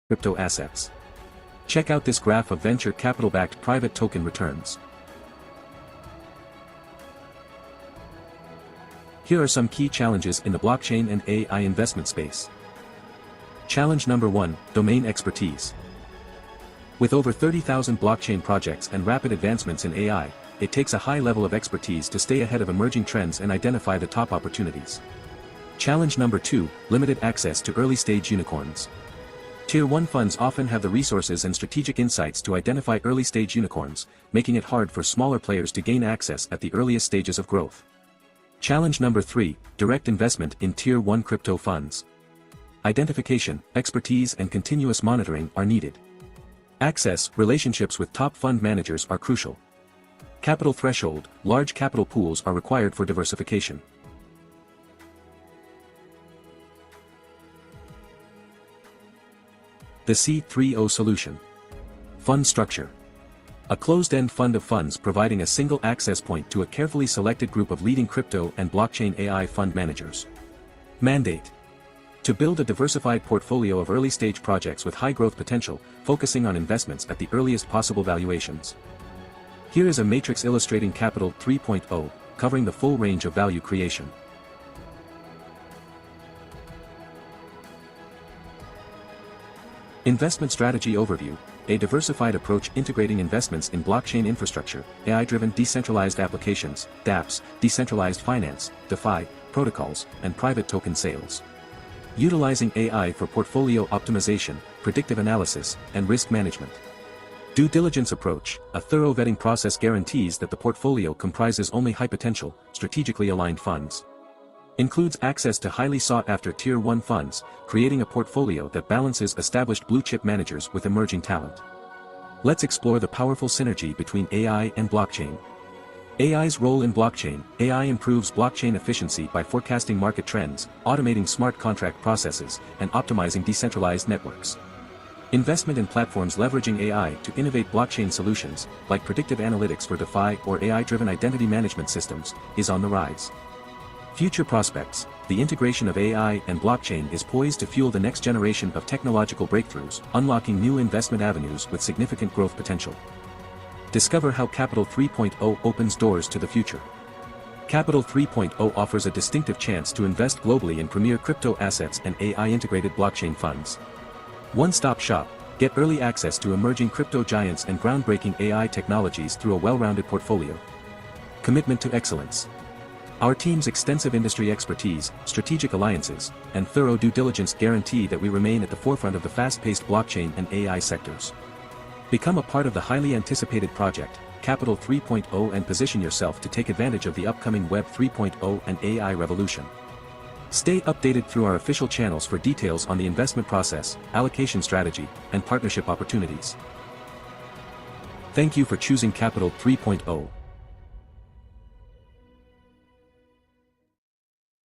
crypto assets. Check out this graph of venture capital-backed private token returns. Here are some key challenges in the blockchain and AI investment space. Challenge number 1, domain expertise. With over 30,000 blockchain projects and rapid advancements in AI, it takes a high level of expertise to stay ahead of emerging trends and identify the top opportunities. Challenge number 2, limited access to early-stage unicorns. Tier 1 funds often have the resources and strategic insights to identify early-stage unicorns, making it hard for smaller players to gain access at the earliest stages of growth. Challenge number 3, direct investment in Tier 1 crypto funds. Identification, expertise and continuous monitoring are needed. Access, relationships with top fund managers are crucial. Capital threshold, large capital pools are required for diversification. The C3O solution. Fund structure. A closed-end fund of funds providing a single access point to a carefully selected group of leading crypto and blockchain AI fund managers. Mandate. To build a diversified portfolio of early-stage projects with high growth potential, focusing on investments at the earliest possible valuations. Here is a matrix illustrating Capital 3.0, covering the full range of value creation. Investment strategy overview. A diversified approach integrating investments in blockchain infrastructure, AI-driven decentralized applications, dApps, decentralized finance, DeFi, protocols, and private token sales. Utilizing AI for portfolio optimization, predictive analysis, and risk management. Due diligence approach. A thorough vetting process guarantees that the portfolio comprises only high-potential, strategically aligned funds. Includes access to highly sought-after Tier 1 funds, creating a portfolio that balances established blue-chip managers with emerging talent. Let's explore the powerful synergy between AI and blockchain. AI's role in blockchain. AI improves blockchain efficiency by forecasting market trends, automating smart contract processes, and optimizing decentralized networks. Investment in platforms leveraging AI to innovate blockchain solutions, like predictive analytics for DeFi or AI-driven identity management systems, is on the rise. Future prospects. The integration of AI and blockchain is poised to fuel the next generation of technological breakthroughs, unlocking new investment avenues with significant growth potential. Discover how Capital 3.0 opens doors to the future. Capital 3.0 offers a distinctive chance to invest globally in premier crypto assets and AI-integrated blockchain funds. One-stop shop. Get early access to emerging crypto giants and groundbreaking AI technologies through a well-rounded portfolio. Commitment to excellence. Our team's extensive industry expertise, strategic alliances, and thorough due diligence guarantee that we remain at the forefront of the fast-paced blockchain and AI sectors. Become a part of the highly anticipated project, Capital 3.0, and position yourself to take advantage of the upcoming Web 3.0 and AI revolution. Stay updated through our official channels for details on the investment process, allocation strategy, and partnership opportunities. Thank you for choosing Capital 3.0.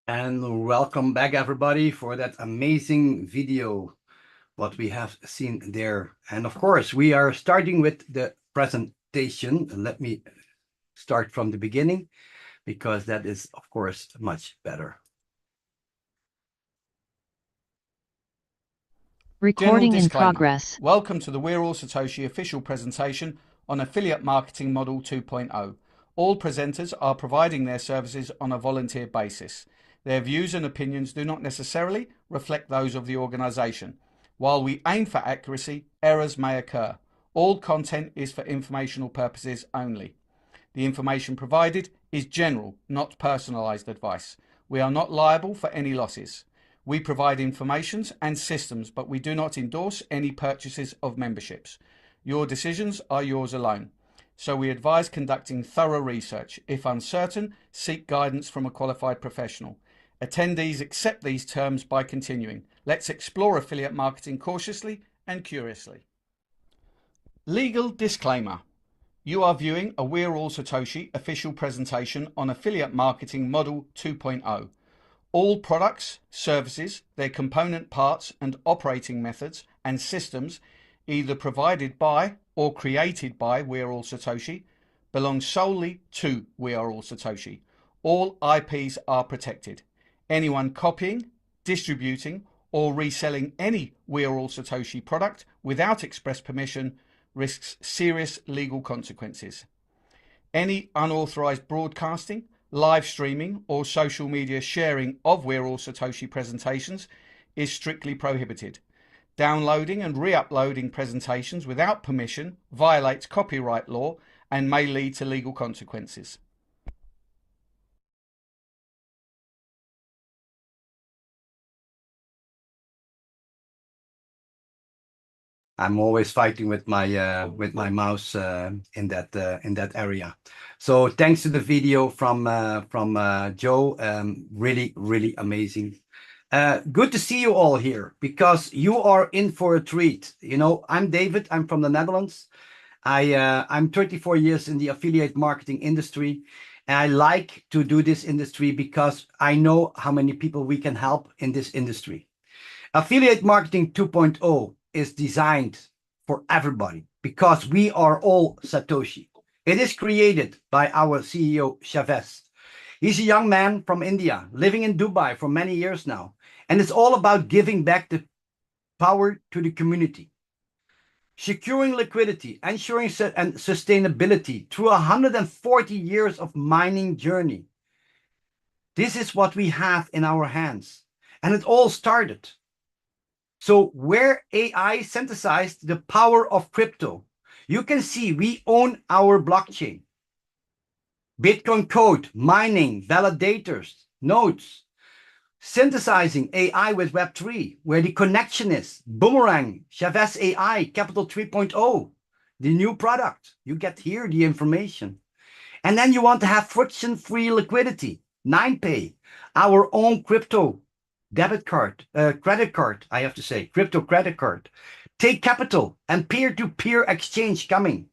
And welcome back everybody for that amazing video, what we have seen there. And of course, we are starting with the presentation. Let me start from the beginning, because that is, of course, much better. Recording in progress. Welcome to the We're All Satoshi official presentation on Affiliate Marketing Model 2.0. All presenters are providing their services on a volunteer basis. Their views and opinions do not necessarily reflect those of the organization. While we aim for accuracy, errors may occur. All content is for informational purposes only. The information provided is general, not personalized advice. We are not liable for any losses. We provide informations and systems, but we do not endorse any purchases of memberships. Your decisions are yours alone. So we advise conducting thorough research. If uncertain, seek guidance from a qualified professional. Attendees accept these terms by continuing. Let's explore affiliate marketing cautiously and curiously. Legal disclaimer. You are viewing a We're All Satoshi official presentation on Affiliate Marketing Model 2.0. All products, services, their component parts and operating methods and systems either provided by or created by We're All Satoshi belong solely to We Are All Satoshi. All IPs are protected. Anyone copying, distributing or reselling any We Are All Satoshi product without express permission risks serious legal consequences. Any unauthorized broadcasting, live streaming, or social media sharing of We're All Satoshi presentations is strictly prohibited. Downloading and re-uploading presentations without permission violates copyright law and may lead to legal consequences. I'm always fighting with my mouse in that area. So thanks to the video from Joe, really amazing. Good to see you all here because you are in for a treat. You know, I'm David. I'm from the Netherlands. I'm 34 years in the affiliate marketing industry, and I like to do this industry because I know how many people we can help in this industry. Affiliate Marketing 2.0 is designed for everybody because we are all Satoshi. It is created by our CEO, Chavez. He's a young man from India, living in Dubai for many years now. And it's all about giving back the power to the community. Securing liquidity, ensuring and sustainability through 140 years of mining journey. This is what we have in our hands. And it all started. So where AI synthesized the power of crypto, you can see we own our blockchain. Bitcoin code, mining, validators, nodes, synthesizing AI with Web3, where the connection is Boomerang, Chavez AI, Capital 3.0, the new product. You get here the information. And then you want to have friction-free liquidity, 9Pay, our own crypto debit card, credit card, I have to say, crypto credit card, Take Capital, and peer-to-peer exchange coming.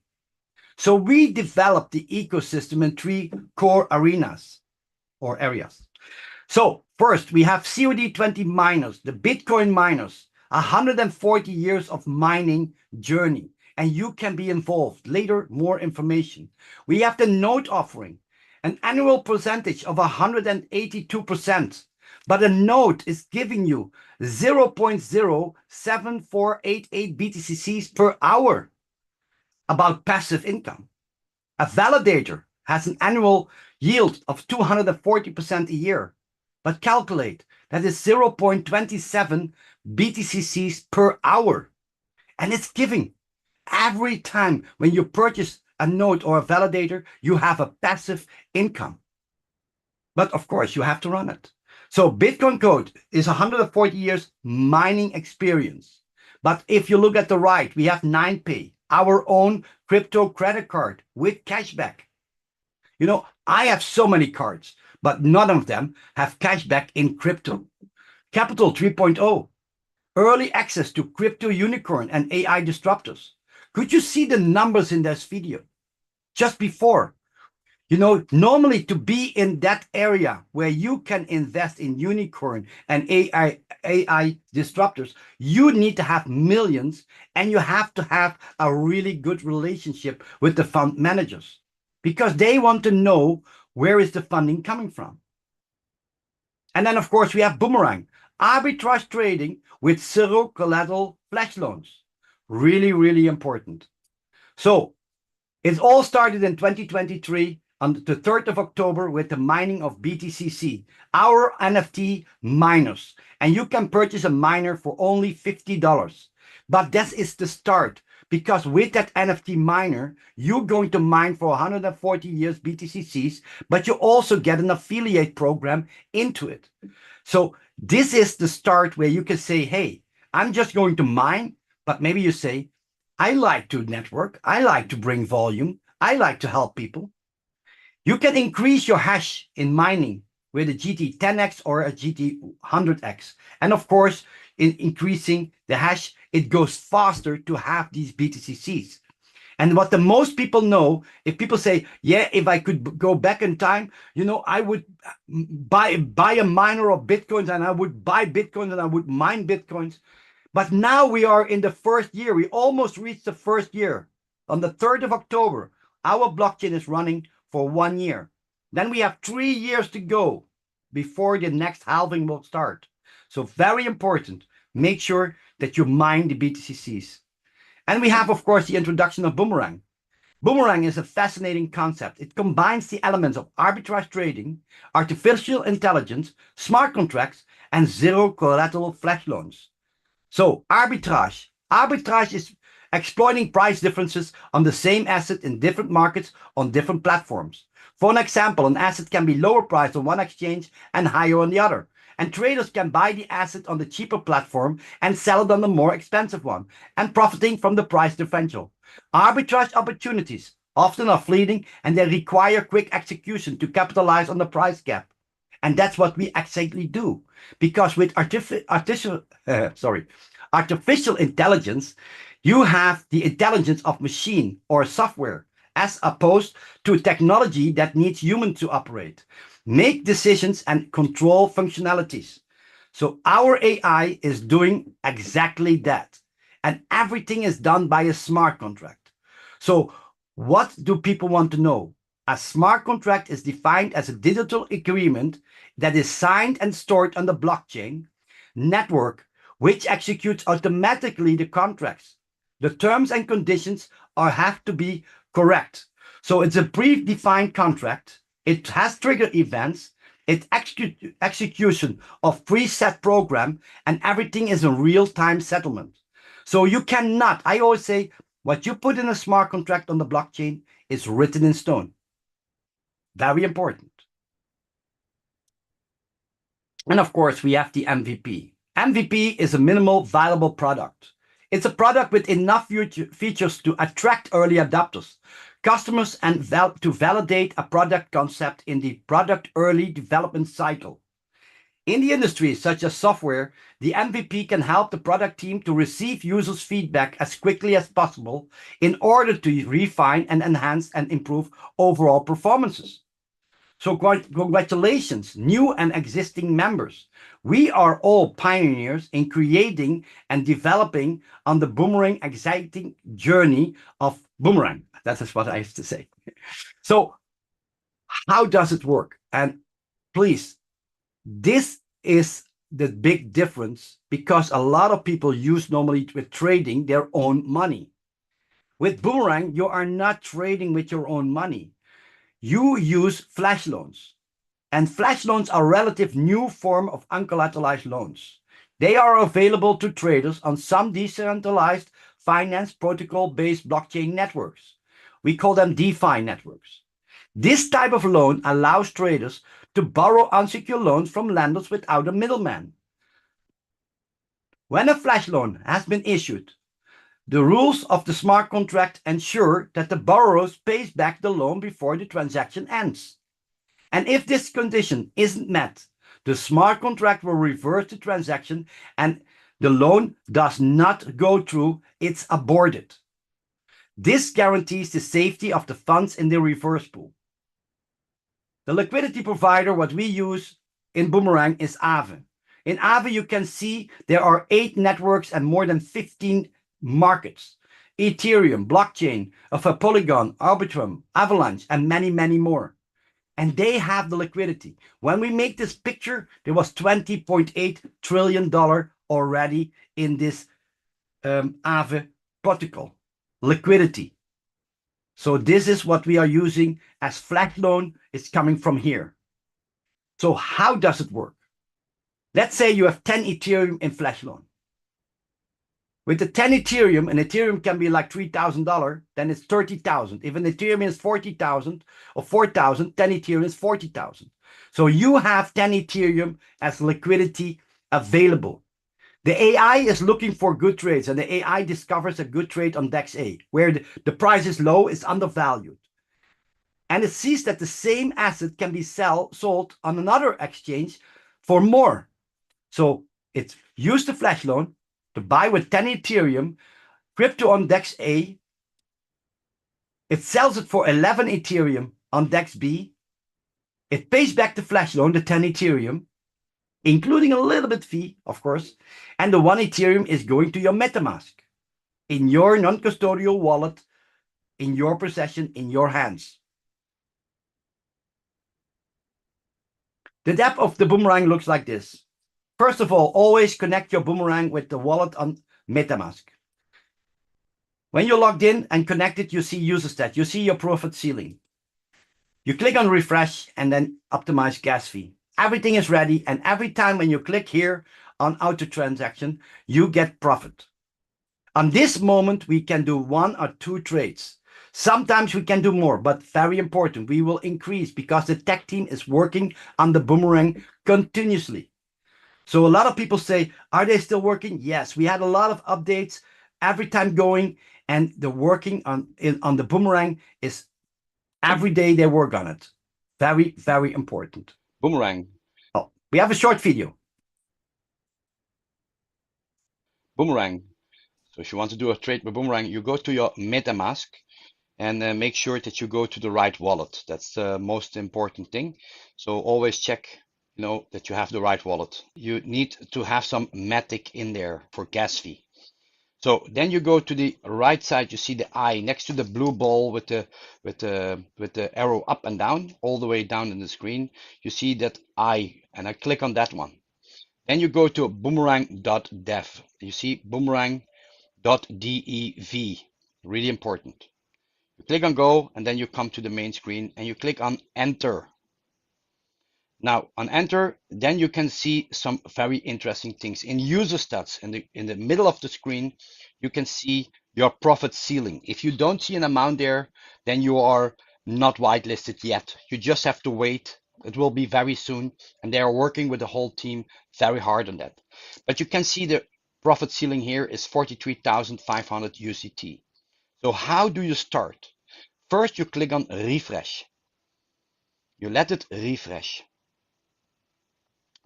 So we developed the ecosystem in 3 core arenas or areas. So first, we have COD20 miners, the Bitcoin miners, 140 years of mining journey, and you can be involved. Later, more information. We have the node offering, an annual percentage of 182%. But a node is giving you 0.07488 BTCCs per hour about passive income. A validator has an annual yield of 240% a year. But calculate that is 0.27 BTCCs per hour. And it's giving every time when you purchase a node or a validator, you have a passive income. But of course, you have to run it. So Bitcoin Code is 140 years mining experience. But if you look at the right, we have 9Pay, our own crypto credit card with cashback. You know, I have so many cards, but none of them have cashback in crypto. Capital 3.0, early access to crypto unicorn and AI disruptors. Could you see the numbers in this video? Just before. You know, normally to be in that area where you can invest in unicorn and AI disruptors, you need to have millions and you have to have a really good relationship with the fund managers because they want to know where is the funding coming from. And then, of course, we have Boomerang, arbitrage trading with zero collateral flash loans. Really important. So it all started in 2023. On the 3rd of October with the mining of BTCC, our NFT miners. And you can purchase a miner for only $50. But that is the start because with that NFT miner, you're going to mine for 140 years BTCCs, but you also get an affiliate program into it. So this is the start where you can say, hey, I'm just going to mine, but maybe you say, I like to network, I like to bring volume, I like to help people. You can increase your hash in mining with a GT10x or a GT100x. And of course, in increasing the hash, it goes faster to have these BTCCs. And what the most people know, if people say, yeah, if I could go back in time, you know, I would buy a miner of Bitcoins and I would buy Bitcoins and I would mine Bitcoins. But now we are in the first year. We almost reached the first year. On the 3rd of October, our blockchain is running for 1 year. Then we have 3 years to go before the next halving will start. So very important. make sure that you mine the BTCs. And we have, of course, the introduction of Boomerang. Boomerang is a fascinating concept. It combines the elements of arbitrage trading, artificial intelligence, smart contracts, and zero collateral flash loans. So arbitrage. Arbitrage is exploiting price differences on the same asset in different markets on different platforms. For an example, an asset can be lower priced on one exchange and higher on the other. And traders can buy the asset on the cheaper platform and sell it on the more expensive one, and profiting from the price differential. Arbitrage opportunities often are fleeting and they require quick execution to capitalize on the price gap. And that's what we exactly do. Because with artificial intelligence, you have the intelligence of machine or software, as opposed to technology that needs humans to operate, make decisions, and control functionalities. So our AI is doing exactly that. And everything is done by a smart contract. So what do people want to know? A smart contract is defined as a digital agreement that is signed and stored on the blockchain network, which executes automatically the contracts. The terms and conditions have to be correct. So it's a predefined contract. It has trigger events. It's execution of preset program, and everything is a real-time settlement. So you cannot, I always say, what you put in a smart contract on the blockchain is written in stone. Very important. And of course, we have the MVP. MVP is a minimal viable product. It's a product with enough features to attract early adopters, customers, and to validate a product concept in the product early development cycle. In the industry, such as software, the MVP can help the product team to receive users' feedback as quickly as possible in order to refine and enhance and improve overall performances. So congratulations, new and existing members. We are all pioneers in creating and developing on the Boomerang exciting journey of Boomerang. That is what I have to say. So how does it work? And please, this is the big difference, because a lot of people use normally with trading their own money. With Boomerang, you are not trading with your own money. You use flash loans. And flash loans are a relative new form of uncollateralized loans. They are available to traders on some decentralized finance protocol-based blockchain networks. We call them DeFi networks. This type of loan allows traders to borrow unsecured loans from lenders without a middleman. When a flash loan has been issued, the rules of the smart contract ensure that the borrower pays back the loan before the transaction ends. And if this condition isn't met, the smart contract will reverse the transaction and the loan does not go through, it's aborted. This guarantees the safety of the funds in the reverse pool. The liquidity provider, what we use in Boomerang, is Aave. In Aave, you can see there are 8 networks and more than 15 markets. Ethereum, blockchain, of a Polygon, Arbitrum, Avalanche, and many, many more. And they have the liquidity. When we make this picture, there was $20.8 trillion already in this Aave protocol. Liquidity. So this is what we are using as flash loan. It's coming from here. So how does it work? Let's say you have 10 Ethereum in flash loan. With the 10 Ethereum, and Ethereum can be like $3,000, then it's 30,000. If an Ethereum is 40,000 or 4,000, 10 Ethereum is 40,000. So you have 10 Ethereum as liquidity available. The AI is looking for good trades, and the AI discovers a good trade on DEX A, where the price is low, is undervalued. And it sees that the same asset can be sold on another exchange for more. So it used the flash loan to buy with 10 Ethereum, crypto on DEX A. It sells it for 11 Ethereum on DEX B. It pays back the flash loan, the 10 Ethereum, including a little bit fee, of course. And the 1 Ethereum is going to your MetaMask, in your non-custodial wallet, in your possession, in your hands. The depth of the Boomerang looks like this. First of all, always connect your Boomerang with the wallet on MetaMask. When you're logged in and connected, you see user stat, you see your profit ceiling. You click on refresh and then optimize gas fee. Everything is ready, and every time when you click here on auto transaction, you get profit. On this moment, we can do 1 or 2 trades. Sometimes we can do more, but very important, we will increase because the tech team is working on the Boomerang continuously. So a lot of people say, are they still working? Yes, we had a lot of updates every time going, and the working on the Boomerang is every day they work on it. Very, very important. Boomerang. Oh, we have a short video. Boomerang. So if you want to do a trade with Boomerang, you go to your MetaMask and make sure that you go to the right wallet. That's the most important thing. So always check, that you have the right wallet. You need to have some Matic in there for gas fee. So then you go to the right side, you see the eye next to the blue ball with the arrow up and down, all the way down in the screen. You see that eye, and I click on that one. Then you go to boomerang.dev. You see boomerang.dev, really important. You click on go, and then you come to the main screen and you click on enter. Now on enter, then you can see some very interesting things. In user stats, in the middle of the screen, you can see your profit ceiling. If you don't see an amount there, then you are not whitelisted yet. You just have to wait. It will be very soon, and they are working with the whole team very hard on that. But you can see the profit ceiling here is 43,500 USDT. So how do you start? First, you click on refresh. You let it refresh.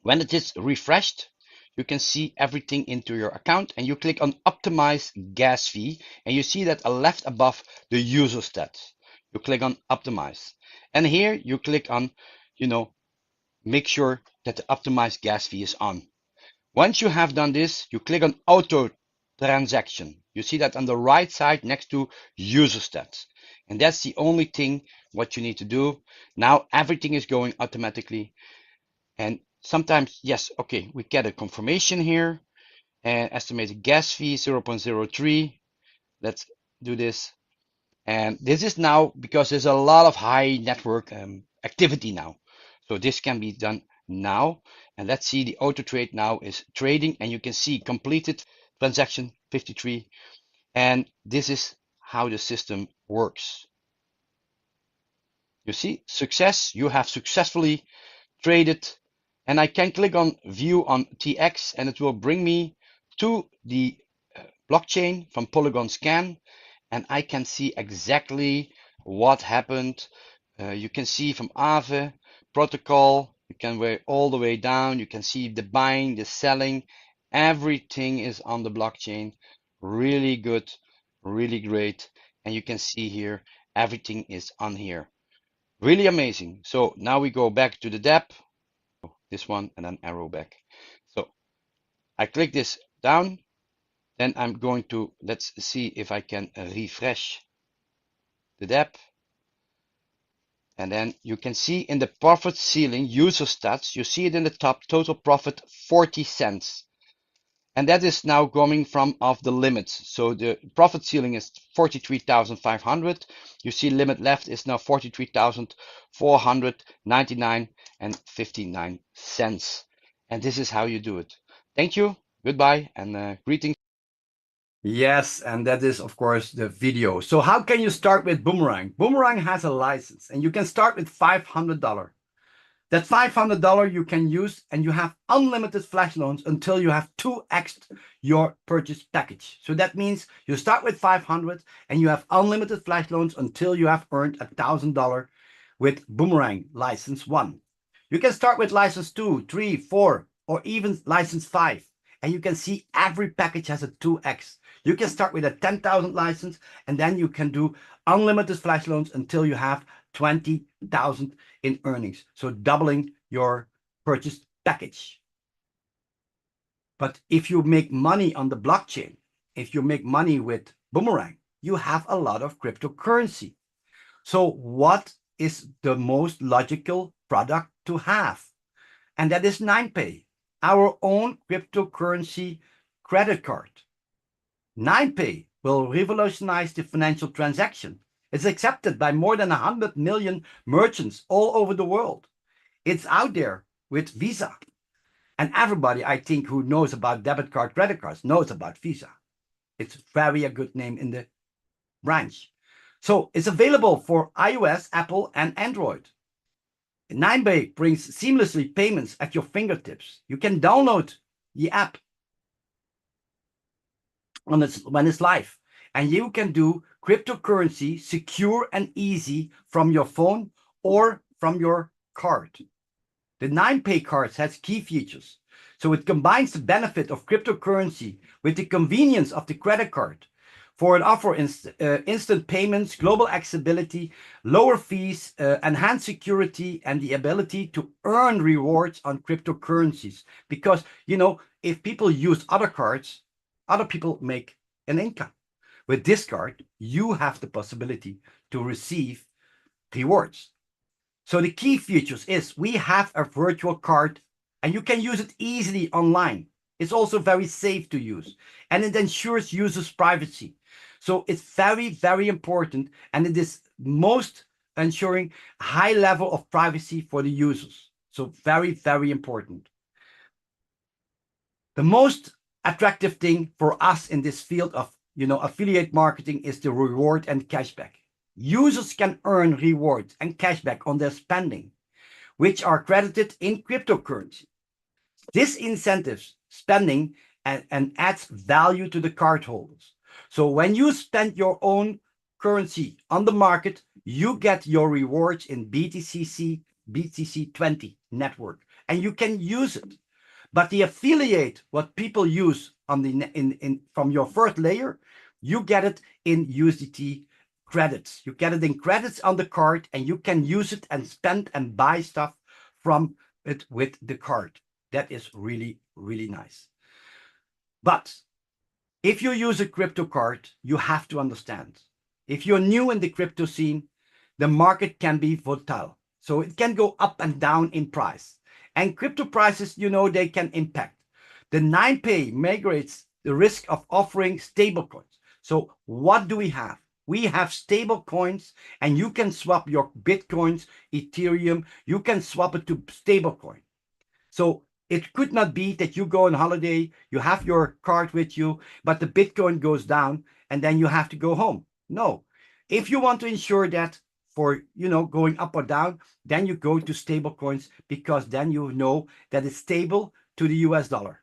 When it is refreshed, you can see everything into your account, and you click on optimize gas fee, and you see that left above the user stats. You click on optimize, and here you click on, make sure that the optimized gas fee is on. Once you have done this, you click on auto transaction. You see that on the right side next to user stats, and that's the only thing what you need to do. Now everything is going automatically, and sometimes, yes, okay, we get a confirmation here, and estimated gas fee 0.03. Let's do this. And this is now because there's a lot of high network activity now. So this can be done now. And let's see, the auto trade now is trading, and you can see completed transaction 53. And this is how the system works. You see, success, you have successfully traded, and I can click on view on TX, and it will bring me to the blockchain from Polygon Scan, and I can see exactly what happened. You can see from Aave protocol, you can go all the way down, you can see the buying, the selling, everything is on the blockchain. Really good, really great, and you can see here everything is on here. Really amazing. So now we go back to the dApp, this one, and then arrow back. So I click this down, then I'm going to, let's see if I can refresh the dApp. And then you can see in the profit ceiling user stats, you see it in the top, total profit 40 cents. And that is now coming from off the limits. So the profit ceiling is 43,500. You see limit left is now 43,499 and 59 cents. And this is how you do it. Thank you. Goodbye and greetings. Yes, and that is, of course, the video. So how can you start with Boomerang? Boomerang has a license, and you can start with $500. That $500 you can use, and you have unlimited flash loans until you have 2x your purchase package. So that means you start with 500 and you have unlimited flash loans until you have earned $1,000 with Boomerang license 1. You can start with license 2, 3, 4, or even license 5. And you can see every package has a 2x. You can start with a 10,000 license, and then you can do unlimited flash loans until you have 20,000 in earnings. So doubling your purchase package. But if you make money on the blockchain, if you make money with Boomerang, you have a lot of cryptocurrency. So what is the most logical product to have? And that is 9pay. our own cryptocurrency credit card. 9Pay will revolutionize the financial transaction. It's accepted by more than 100 million merchants all over the world. It's out there with Visa. And everybody, I think, who knows about debit card, credit cards, knows about Visa. It's very a good name in the branch. So it's available for iOS, Apple, and Android. 9Pay brings seamlessly payments at your fingertips. You can download the app when it's live, and you can do cryptocurrency secure and easy from your phone or from your card. The 9Pay card has key features. So it combines the benefit of cryptocurrency with the convenience of the credit card. For it offers instant payments, global accessibility, lower fees, enhanced security, and the ability to earn rewards on cryptocurrencies. Because, you know, if people use other cards, other people make an income. With this card, you have the possibility to receive rewards. So the key features is we have a virtual card and you can use it easily online. It's also very safe to use and it ensures users' privacy. So it's very, very important, and it is most ensuring high level of privacy for the users. So very, very important. The most attractive thing for us in this field of, you know, affiliate marketing is the reward and cashback. Users can earn rewards and cashback on their spending, which are credited in cryptocurrency. This incentives spending and adds value to the cardholders. So when you spend your own currency on the market, you get your rewards in BTC20 network, and you can use it. But the affiliate, what people use on the from your first layer, you get it in USDT credits. You get it in credits on the card, and you can use it and spend and buy stuff from it with the card. That is really, really nice. But if you use a crypto card, you have to understand, if you're new in the crypto scene, the market can be volatile. So it can go up and down in price. And crypto prices, you know, they can impact. The 9Pay migrates the risk of offering stable coins. So what do we have? We have stable coins, and you can swap your Bitcoins, Ethereum, you can swap it to stable coin. So it could not be that you go on holiday, you have your card with you, but the Bitcoin goes down and then you have to go home. No. If you want to ensure that for, you know, going up or down, then you go to stable coins, because then you know that it's stable to the US dollar.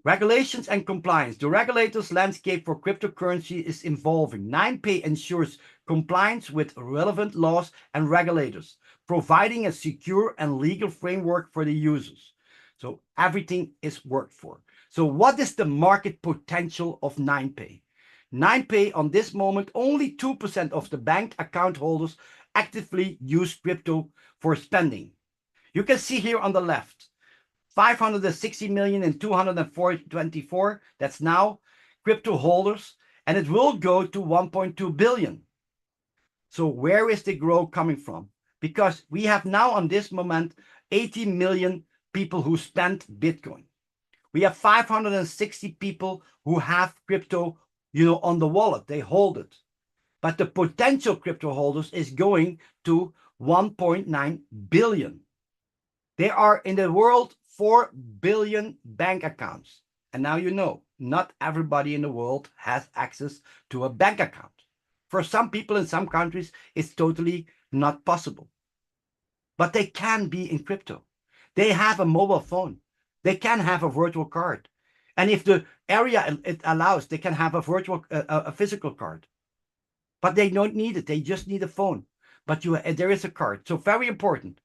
Regulations and compliance. The regulators' landscape for cryptocurrency is evolving. 9Pay ensures compliance with relevant laws and regulators, providing a secure and legal framework for the users. So everything is worked for. So what is the market potential of 9Pay? 9Pay on this moment, only 2% of the bank account holders actively use crypto for spending. You can see here on the left, 560 million in 224, that's now crypto holders, and it will go to 1.2 billion. So where is the growth coming from? Because we have now on this moment 80 million people who spend Bitcoin. We have 560 people who have crypto, you know, on the wallet, they hold it. But the potential crypto holders is going to 1.9 billion. There are in the world 4 billion bank accounts. And now you know, not everybody in the world has access to a bank account. For some people in some countries, it's totally not possible. But they can be in crypto. They have a mobile phone. They can have a virtual card. And if the area it allows, they can have a virtual, a physical card. But they don't need it. They just need a phone. But there is a card. So very important.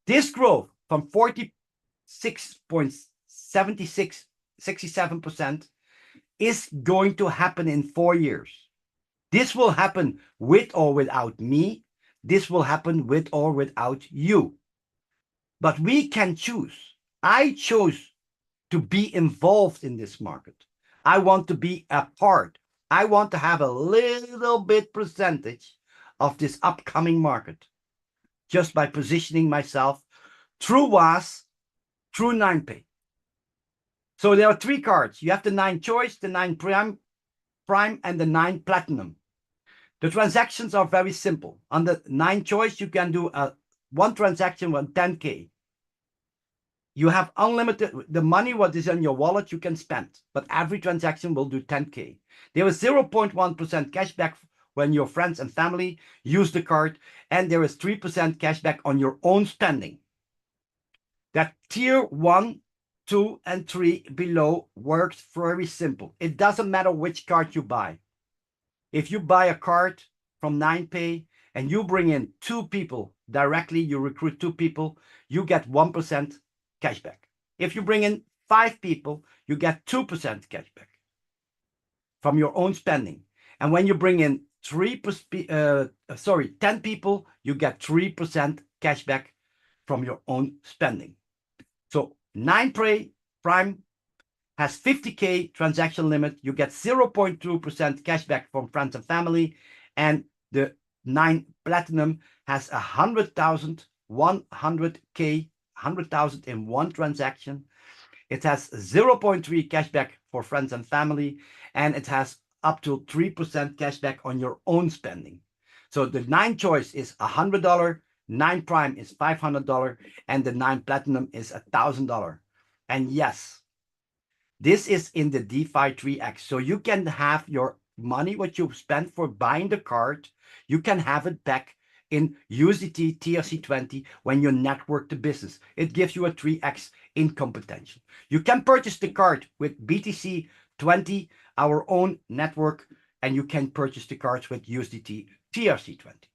This growth from 67% is going to happen in 4 years. This will happen with or without me. This will happen with or without you. But we can choose. I chose to be involved in this market. I want to be a part. I want to have a little bit percentage of this upcoming market, just by positioning myself through Waas, through 9pay. So there are 3 cards. You have the 9 Choice, the 9 Prime, and the 9 Platinum. The transactions are very simple. On the 9 Choice, you can do one transaction with 10K. You have unlimited, the money what is in your wallet you can spend, but every transaction will do 10K. There is 0.1% cashback when your friends and family use the card, and there is 3% cashback on your own spending. That tier 1, 2, and 3 below works very simple. It doesn't matter which card you buy. If you buy a card from 9pay and you bring in 2 people directly, you recruit 2 people, you get 1% cashback. If you bring in 5 people, you get 2% cashback from your own spending. And when you bring in 10 people, you get 3% cashback from your own spending. So 9pay Prime has 50K transaction limit. You get 0.2% cashback from friends and family. And the 9 Platinum has 100,000 in one transaction. It has 0.3 cashback for friends and family, and it has up to 3% cashback on your own spending. So the 9 Choice is $100, 9 Prime is $500, and the 9 Platinum is $1,000. And yes, this is in the DeFi 3x. So you can have your money, what you spent for buying the card, you can have it back in USDT TRC20 when you network the business. It gives you a 3x income potential. You can purchase the card with BTC20, our own network, and you can purchase the cards with USDT TRC20.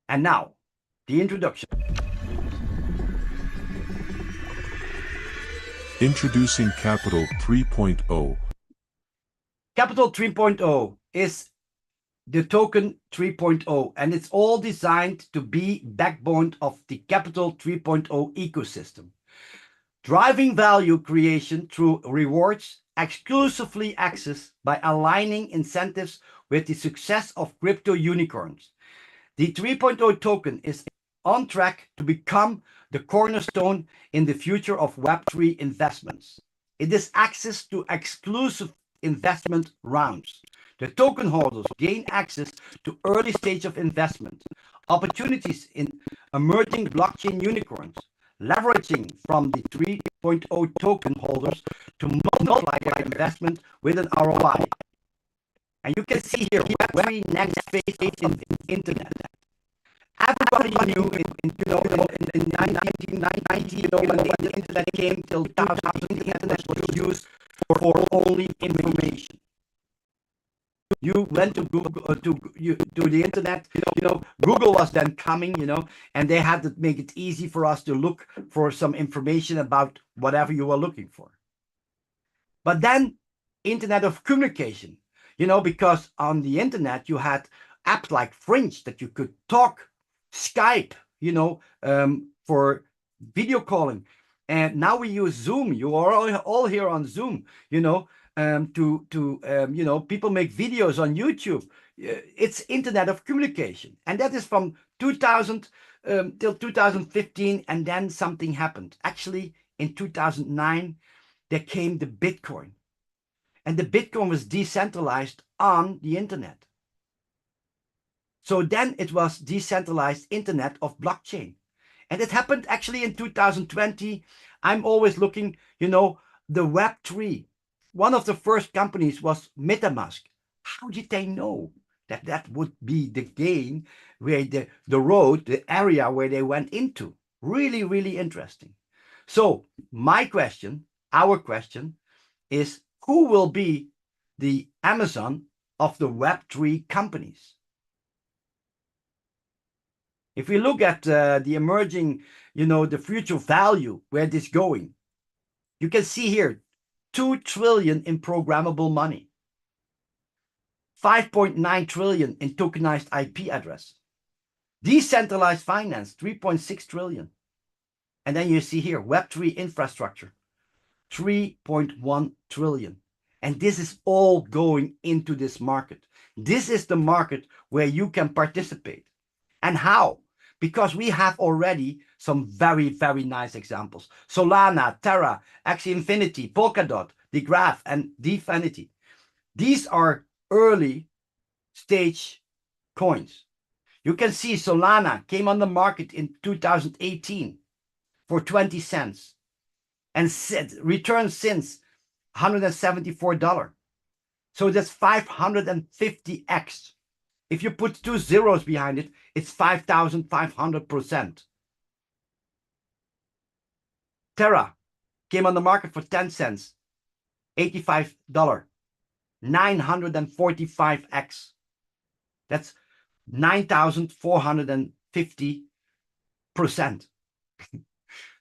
And now, the introduction. Introducing Capital 3.0. Capital 3.0 is the token 3.0, and it's all designed to be backbone of the Capital 3.0 ecosystem, driving value creation through rewards exclusively accessed by aligning incentives with the success of crypto unicorns. The 3.0 token is on track to become the cornerstone in the future of Web3 investments. It is access to exclusive investment rounds. The token holders gain access to early stage of investment, opportunities in emerging blockchain unicorns, leveraging from the 3.0 token holders to multiply their investment with an ROI. And you can see here, very next phase in the internet. Everybody knew in 1990, when the internet came till 2000, the internet was used for only information. You went to Google to the internet, Google was then coming, and they had to make it easy for us to look for some information about whatever you were looking for. But then internet of communication, because on the internet you had apps like Fringe that you could talk, Skype, for video calling. And now we use Zoom. You are all here on Zoom, people make videos on YouTube. It's internet of communication. And that is from 2000 till 2015. And then something happened. Actually, in 2009, there came the Bitcoin. And the Bitcoin was decentralized on the internet. So then it was decentralized internet of blockchain. And it happened actually in 2020. I'm always looking, the Web3. One of the first companies was MetaMask. How did they know that that would be the game, where the road, the area where they went into? Really, really interesting. So my question, our question is, who will be the Amazon of the Web3 companies? If we look at the emerging, the future value, where this is going, you can see here, 2 trillion in programmable money, 5.9 trillion in tokenized IP address, decentralized finance, 3.6 trillion. And then you see here, Web3 infrastructure, 3.1 trillion. And this is all going into this market. This is the market where you can participate. And how? Because we have already some very, very nice examples. Solana, Terra, Axie Infinity, Polkadot, Degraph, and Definity. These are early stage coins. You can see Solana came on the market in 2018 for 20 cents and returned since $174. So that's 550x. If you put 2 zeros behind it, it's 5,500%. Terra came on the market for 10 cents, $85, 945x. That's 9,450%.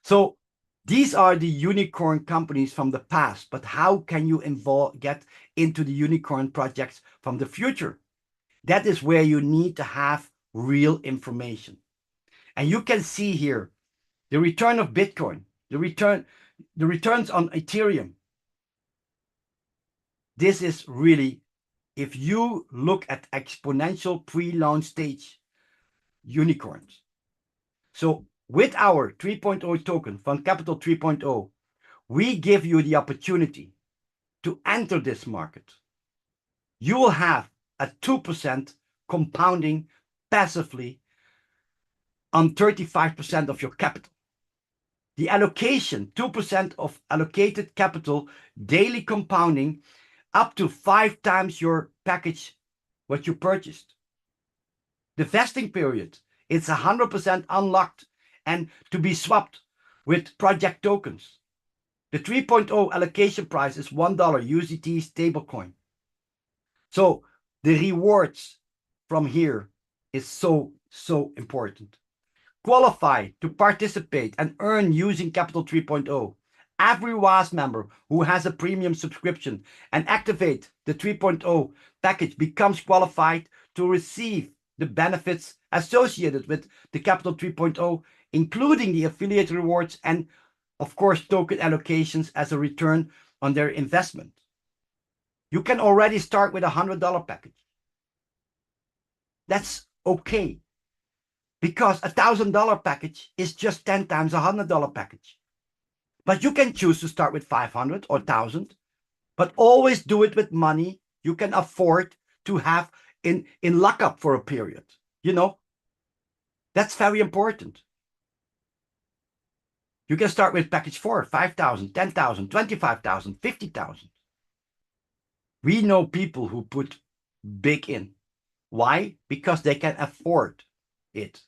So these are the unicorn companies from the past, but how can you get into the unicorn projects from the future? That is where you need to have real information. And you can see here the return of Bitcoin, the returns on Ethereum. This is really, if you look at exponential pre-launch stage unicorns. So with our 3.0 token, Fund Capital 3.0, we give you the opportunity to enter this market. You will have a 2% compounding passively on 35% of your capital. The allocation, 2% of allocated capital, daily compounding up to 5 times your package, what you purchased. The vesting period, it's 100% unlocked and to be swapped with project tokens. The 3.0 allocation price is $1 USDT stablecoin. So the rewards from here is so important. Qualify to participate and earn using Capital 3.0. Every Waas member who has a premium subscription and activate the 3.0 package becomes qualified to receive the benefits associated with the Capital 3.0, including the affiliate rewards and, of course, token allocations as a return on their investment. You can already start with a $100 package. That's okay, because a $1,000 package is just 10 times a $100 package. But you can choose to start with 500 or 1,000, but always do it with money you can afford to have in lockup for a period. You know, that's very important. You can start with package 4, 5,000, 10,000, 25,000, 50,000. We know people who put big in. Why? Because they can afford it.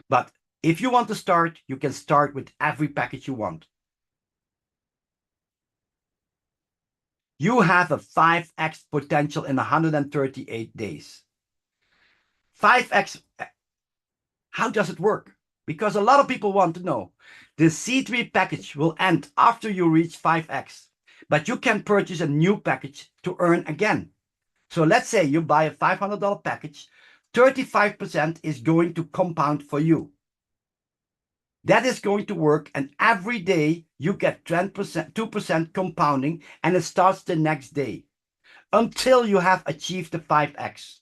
But if you want to start, you can start with every package you want. You have a 5x potential in 138 days. 5x, how does it work? Because a lot of people want to know. The C3 package will end after you reach 5x, but you can purchase a new package to earn again. So let's say you buy a $500 package, 35% is going to compound for you. That is going to work, and every day you get 2% compounding, and it starts the next day until you have achieved the 5x.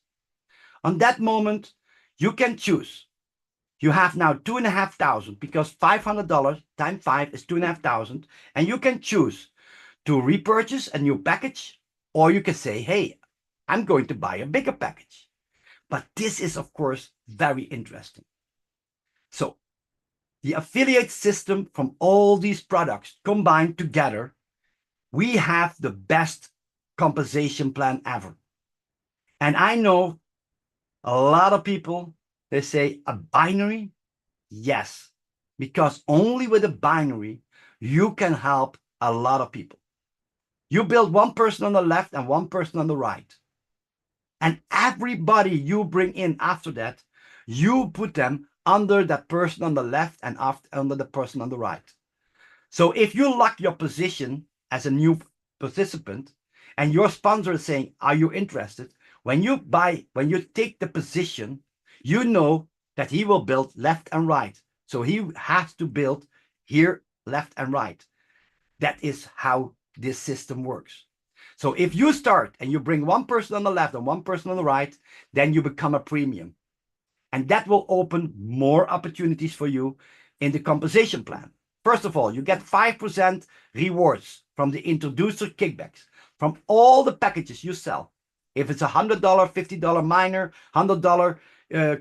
On that moment, you can choose. You have now 2,500 because $500 times 5 is 2,500, and you can choose to repurchase a new package, or you can say, hey, I'm going to buy a bigger package. But this is, of course, very interesting. So the affiliate system from all these products combined together, we have the best compensation plan ever. And I know a lot of people, they say a binary. Yes, because only with a binary, you can help a lot of people. You build one person on the left and one person on the right. And everybody you bring in after that, you put them under that person on the left and under the person on the right. So if you lock your position as a new participant and your sponsor is saying, are you interested? When you take the position, you know that he will build left and right. So he has to build here, left and right. That is how this system works. So if you start and you bring one person on the left and one person on the right, then you become a premium. And that will open more opportunities for you in the compensation plan. First of all, you get 5% rewards from the introducer kickbacks from all the packages you sell. If it's $100, $50 miner, $100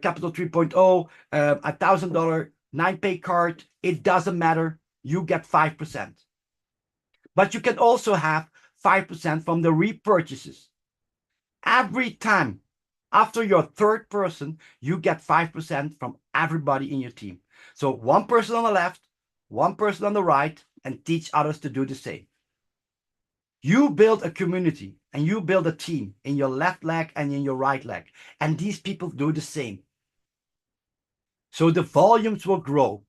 Capital 3.0, $1,000 9-pay card, it doesn't matter. You get 5%. But you can also have 5% from the repurchases. Every time after your third person, you get 5% from everybody in your team. So one person on the left, one person on the right, and teach others to do the same. You build a community and you build a team in your left leg and in your right leg. And these people do the same. So the volumes will grow.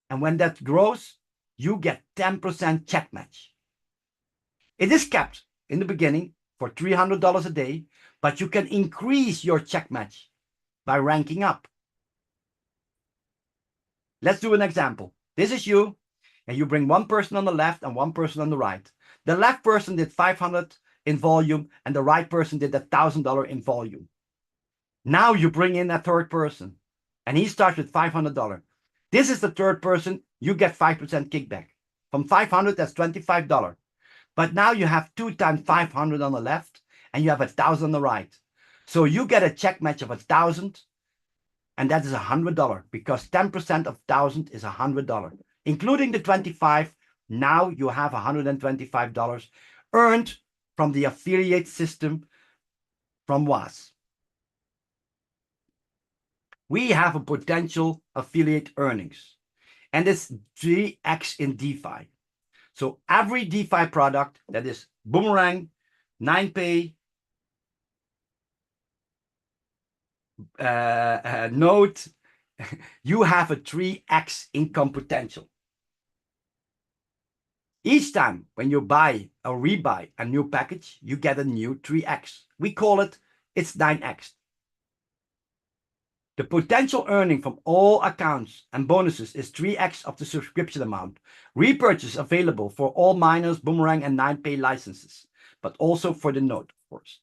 And when that grows, you get 10% check match. It is capped in the beginning for $300 a day, but you can increase your check match by ranking up. Let's do an example. This is you, and you bring one person on the left and one person on the right. The left person did 500 in volume, and the right person did $1,000 in volume. Now you bring in a third person, and he starts with $500. This is the third person, you get 5% kickback. From 500, that's $25. But now you have 2 times 500 on the left, and you have 1,000 on the right. So you get a check match of 1,000, and that is $100, because 10% of 1,000 is $100. Including the 25, now you have $125 earned from the affiliate system from Waas. We have a potential affiliate earnings, and it's 3x in DeFi. So every DeFi product that is Boomerang, 9pay, Node, you have a 3x income potential. Each time when you buy or rebuy a new package, you get a new 3x. We call it, it's 9x. The potential earning from all accounts and bonuses is 3x of the subscription amount. Repurchase available for all miners, Boomerang, and 9pay licenses, but also for the Node, of course.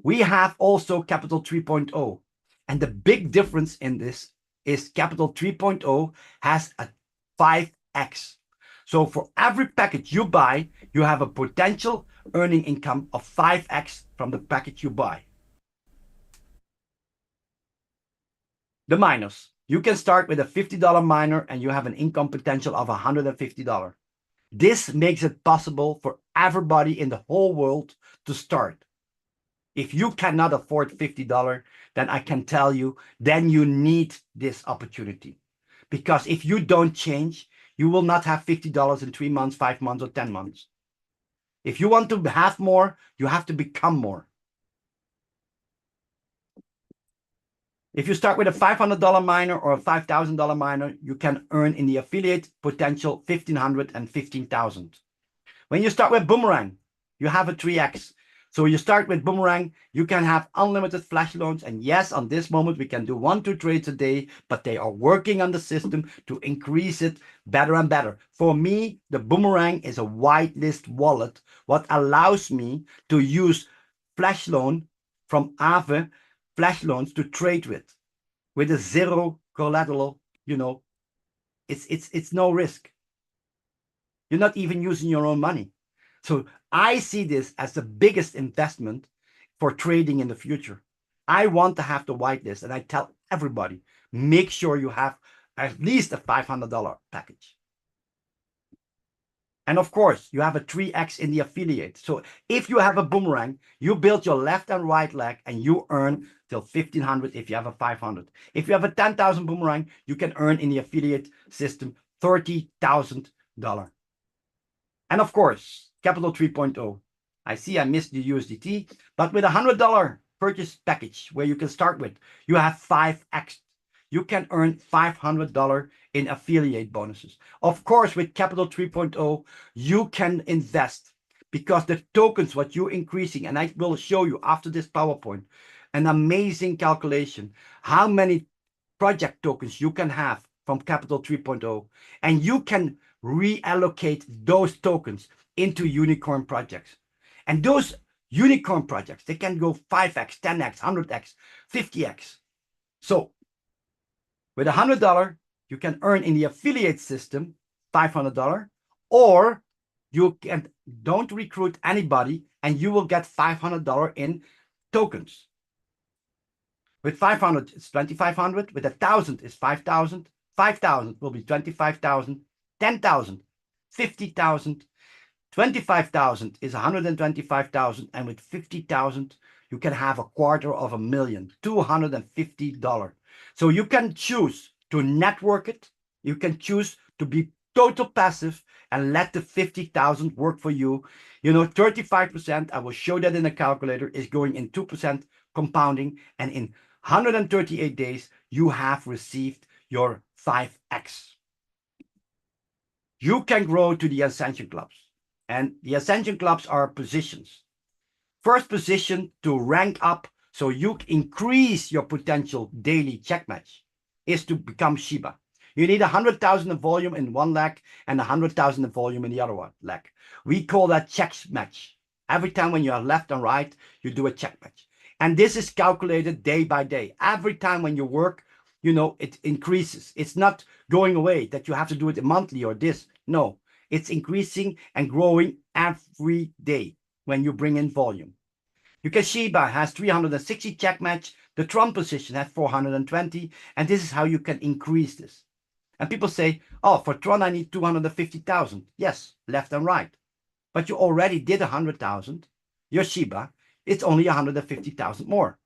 We have also Capital 3.0, and the big difference in this is Capital 3.0 has a 5x. So for every package you buy, you have a potential earning income of 5x from the package you buy. The miners. You can start with a $50 miner and you have an income potential of $150. This makes it possible for everybody in the whole world to start. If you cannot afford $50, then I can tell you, then you need this opportunity. Because if you don't change, you will not have $50 in 3 months, 5 months, or 10 months. If you want to have more, you have to become more. If you start with a $500 miner or a $5,000 miner, you can earn in the affiliate potential $1,500 and $15,000. When you start with Boomerang, you have a 3x. So you start with Boomerang, you can have unlimited flash loans. And yes, on this moment, we can do 1-2 trades a day, but they are working on the system to increase it better and better. For me, the Boomerang is a whitelist wallet, what allows me to use flash loan from Aave flash loans to trade with a zero collateral, you know, it's no risk. You're not even using your own money. So I see this as the biggest investment for trading in the future. I want to have the whitelist, and I tell everybody, make sure you have at least a $500 package. And of course, you have a 3x in the affiliate. So if you have a Boomerang, you build your left and right leg and you earn till 1,500 if you have a 500. If you have a 10,000 Boomerang, you can earn in the affiliate system $30,000. And of course, Capital 3.0. I see I missed the USDT, but with a $100 purchase package where you can start with, you have 5x. You can earn $500 in affiliate bonuses. Of course, with Capital 3.0, you can invest because the tokens, what you're increasing, and I will show you after this PowerPoint, an amazing calculation, how many project tokens you can have from Capital 3.0, and you can reallocate those tokens into unicorn projects. And those unicorn projects, they can go 5x, 10x, 100x, 50x. So with $100, you can earn in the affiliate system $500, or you can don't recruit anybody and you will get $500 in tokens. With 500, it's 2,500. With 1,000, it's 5,000. 5,000 will be 25,000. 10,000, 50,000. 25,000 is 125,000. And with 50,000, you can have $250,000, $250. So you can choose to network it. You can choose to be total passive and let the 50,000 work for you. 35%, I will show that in a calculator, is going in 2% compounding. And in 138 days, you have received your 5x. You can grow to the Ascension Clubs. And the Ascension Clubs are positions. First position to rank up so you increase your potential daily check match is to become Shiba. You need 100,000 of volume in one leg and 100,000 of volume in the other leg. We call that check match. Every time when you are left and right, you do a check match. And this is calculated day by day. Every time when you work, it increases. It's not going away that you have to do it monthly or this. No, it's increasing and growing every day when you bring in volume. Shiba has 360 check match. The Tron position has 420. And this is how you can increase this. And people say, oh, for Tron, I need 250,000. Yes, left and right. But you already did 100,000. Your Shiba, it's only 150,000 more.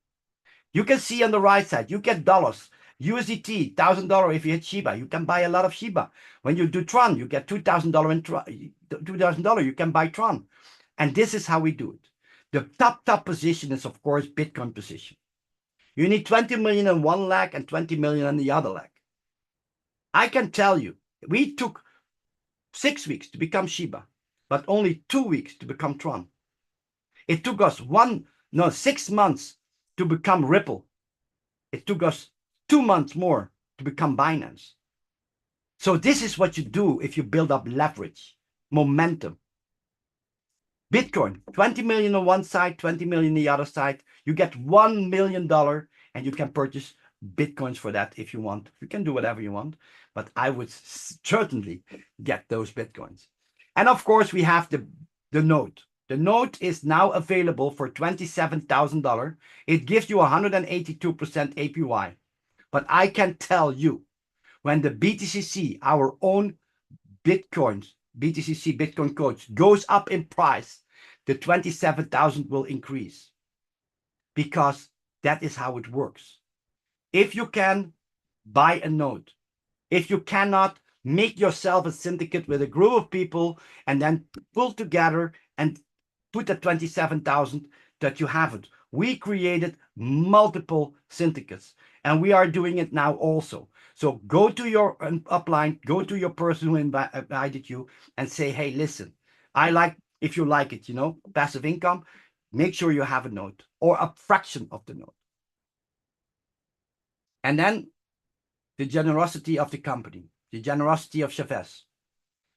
You can see on the right side, you get dollars. USDT, $1,000 if you hit Shiba. You can buy a lot of Shiba. When you do Tron, you get $2,000 in Tron. $2,000, you can buy Tron. And this is how we do it. The top position is, of course, Bitcoin position. You need 20 million in one leg and 20 million in the other leg. I can tell you, we took 6 weeks to become Shiba, but only 2 weeks to become Tron. It took us 6 months to become Ripple. It took us 2 months more to become Binance. So this is what you do if you build up leverage, momentum. Bitcoin, 20 million on one side, 20 million on the other side. You get $1 million and you can purchase Bitcoins for that if you want. You can do whatever you want, but I would certainly get those Bitcoins. And of course, we have the note. The note is now available for $27,000. It gives you 182% APY. But I can tell you, when the BTCC, our own Bitcoins, BTCC Bitcoin codes, goes up in price, the 27,000 will increase. Because that is how it works. If you can, buy a node. If you cannot, make yourself a syndicate with a group of people and then pull together and put the 27,000 that you haven't. We created multiple syndicates and we are doing it now also. So go to your upline, go to your person who invited you and say, hey, listen, if you like it, passive income, make sure you have a node or a fraction of the node. And then the generosity of the company, the generosity of Chavez,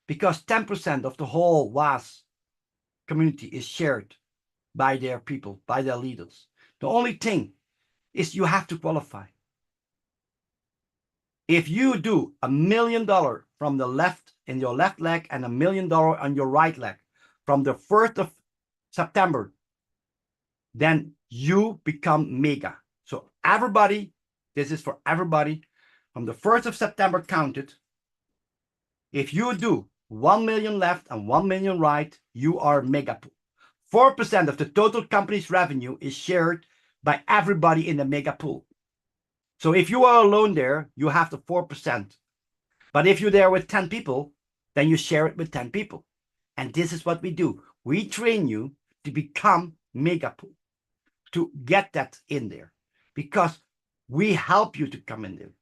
because 10% of the whole Waas community is shared by their people, by their leaders. The only thing is you have to qualify. If you do $1 million from the left in your left leg and $1 million on your right leg from the 1st of September, then you become mega. So everybody, this is for everybody, from the 1st of September counted. If you do 1 million left and 1 million right, you are mega pool. 4% of the total company's revenue is shared by everybody in the mega pool. So if you are alone there, you have the 4%. But if you're there with 10 people, then you share it with 10 people. And this is what we do. We train you to become mega pool, to get that in there, because we help you to come in there.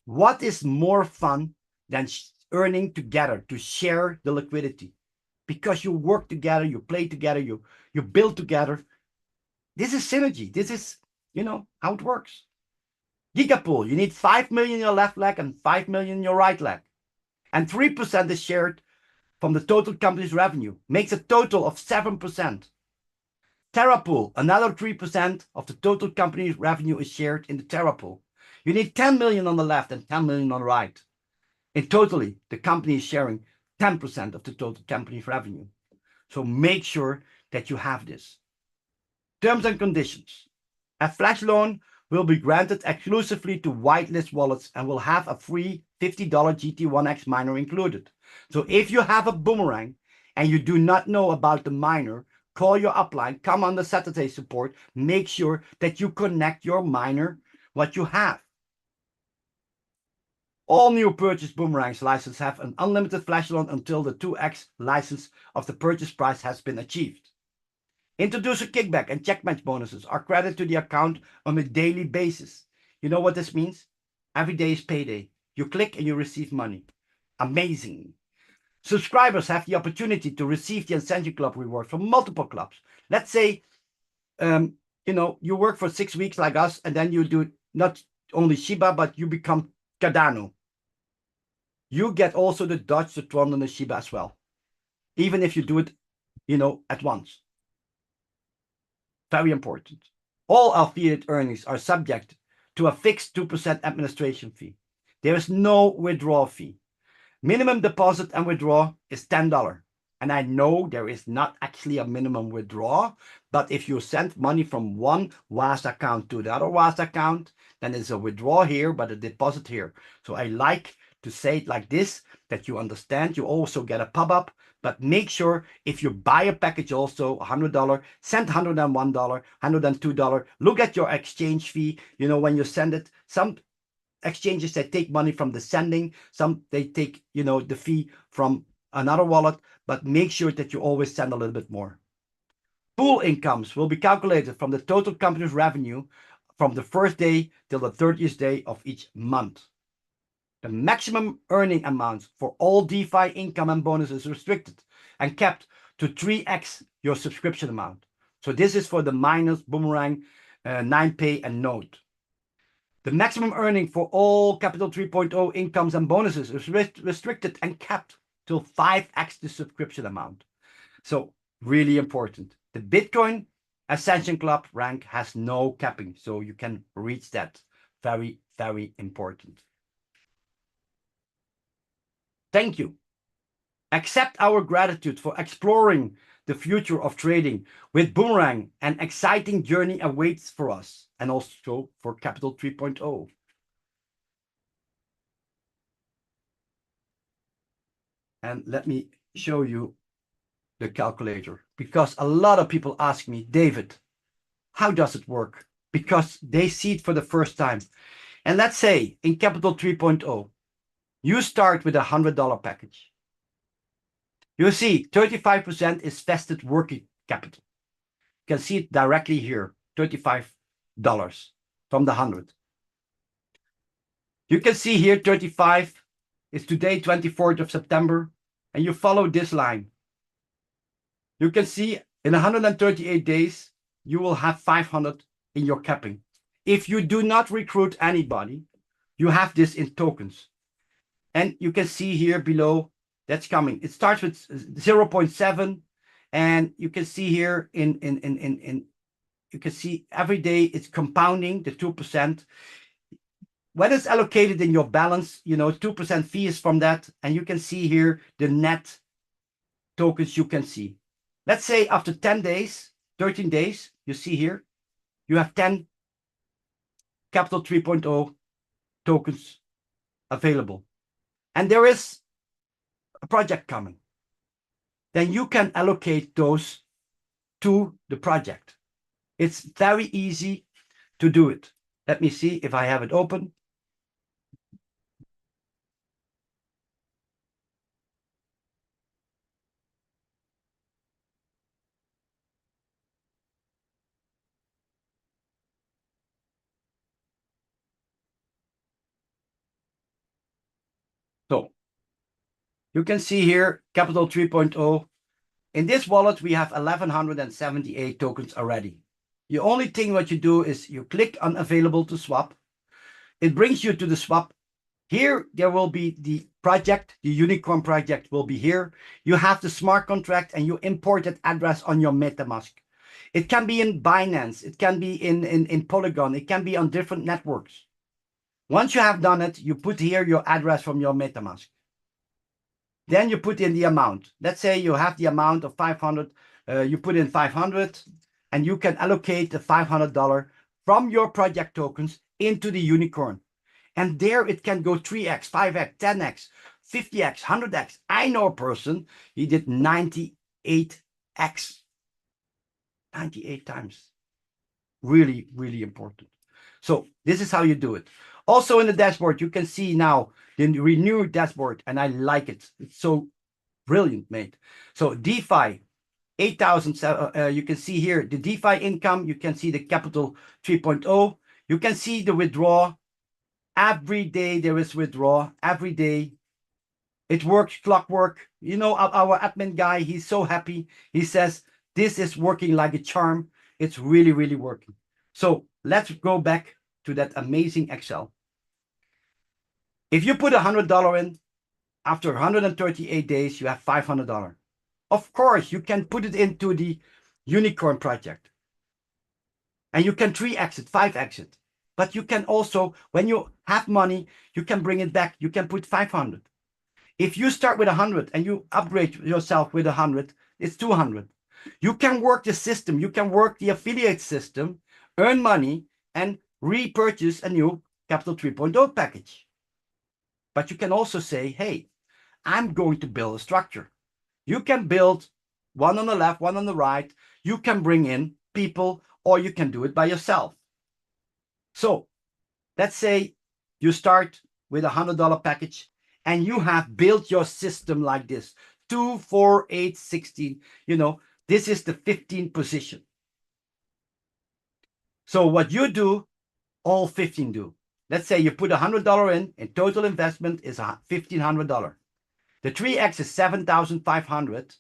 What is more fun than earning together, to share the liquidity? Because you work together, you play together, you build together. This is synergy. This is, how it works. Gigapool, you need 5 million in your left leg and 5 million in your right leg. And 3% is shared from the total company's revenue. Makes a total of 7%. TerraPool, another 3% of the total company's revenue is shared in the TerraPool. You need 10 million on the left and 10 million on the right. In totally, the company is sharing 10% of the total company's revenue. So make sure that you have this. Terms and conditions. A flash loan will be granted exclusively to whitelist wallets and will have a free $50 GT1X miner included. So if you have a Boomerang and you do not know about the miner, call your upline, come on the Saturday support, make sure that you connect your miner, what you have. All new purchase Boomerangs license have an unlimited flash loan until the 2x license of the purchase price has been achieved. Introducer kickback and check match bonuses are credited to the account on a daily basis. You know what this means? Every day is payday. You click and you receive money. Amazing. Subscribers have the opportunity to receive the Ascension Club reward from multiple clubs. Let's say, you work for 6 weeks like us, and then you do not only Shiba, but you become Cardano. You get also the Dodge, the Tron, and the Shiba as well. Even if you do it, at once. Very important. All affiliate earnings are subject to a fixed 2% administration fee. There is no withdrawal fee. Minimum deposit and withdrawal is $10. And I know there is not actually a minimum withdrawal, but if you send money from one Waas account to the other Waas account, then there's a withdrawal here, but a deposit here. So I like to say it like this, that you understand. You also get a pop-up, but make sure if you buy a package also $100, send $101, $102. Look at your exchange fee. When you send it, some exchanges that take money from the sending, some they take the fee from another wallet, but make sure that you always send a little bit more. Pool incomes will be calculated from the total company's revenue from the first day till the 30th day of each month. The maximum earning amount for all DeFi income and bonuses is restricted and kept to 3x your subscription amount. So this is for the miners, Boomerang, 9pay, and Node. The maximum earning for all Capital 3.0 incomes and bonuses is restricted and capped till 5x the subscription amount. So really important. The Bitcoin Ascension Club rank has no capping, so you can reach that. Very, very important. Thank you. Accept our gratitude for exploring the future of trading with Boomerang. An exciting journey awaits for us and also for Capital 3.0. And let me show you the calculator, because a lot of people ask me, David, how does it work? Because they see it for the first time. And let's say in Capital 3.0, you start with a $100 package. You see 35% is vested working capital. You can see it directly here, $35 from the 100. You can see here 35 is today, 24th of September, and you follow this line. You can see in 138 days, you will have 500 in your capping. If you do not recruit anybody, you have this in tokens. And you can see here below, that's coming. It starts with 0.7, and you can see here you can see every day it's compounding the 2%. When it's allocated in your balance, 2% fee is from that, and you can see here the net tokens you can see. Let's say after 10 days, 13 days, you see here, you have 10 Capital 3.0 tokens available. And there is a project coming. Then you can allocate those to the project. It's very easy to do it. Let me see if I have it open. So you can see here, Capital 3.0. In this wallet, we have 1,178 tokens already. The only thing what you do is you click on available to swap. It brings you to the swap. Here, there will be the project, the unicorn project will be here. You have the smart contract and you import that address on your MetaMask. It can be in Binance. It can be in Polygon. It can be on different networks. Once you have done it, you put here your address from your MetaMask. Then you put in the amount. Let's say you have the amount of 500. You put in 500, and you can allocate the $500 from your project tokens into the unicorn. And there it can go 3x, 5x, 10x, 50x, 100x. I know a person, he did 98x. 98 times. Really, really important. So this is how you do it. Also in the dashboard, you can see now the renewed dashboard, and I like it. It's so brilliant, mate. So DeFi, 8,000, you can see here the DeFi income. You can see the capital 3.0. You can see the withdraw. Every day there is withdraw. Every day. It works clockwork. You know, our admin guy, he's so happy. He says, this is working like a charm. It's really, really working. So let's go back to that amazing Excel. If you put $100 in, after 138 days, you have $500. Of course, you can put it into the unicorn project. And you can 3x it, 5x it. But you can also, when you have money, you can bring it back. You can put 500. If you start with 100 and you upgrade yourself with 100, it's 200. You can work the system. You can work the affiliate system, earn money, and repurchase a new Capital 3.0 package. But you can also say, hey, I'm going to build a structure. You can build one on the left, one on the right. You can bring in people, or you can do it by yourself. So let's say you start with a $100 package, and you have built your system like this, 2, 4, 8, 16. You know, this is the 15 position. So what you do, all 15 do. Let's say you put $100 in, and total investment is $1,500. The 3x is 7,500.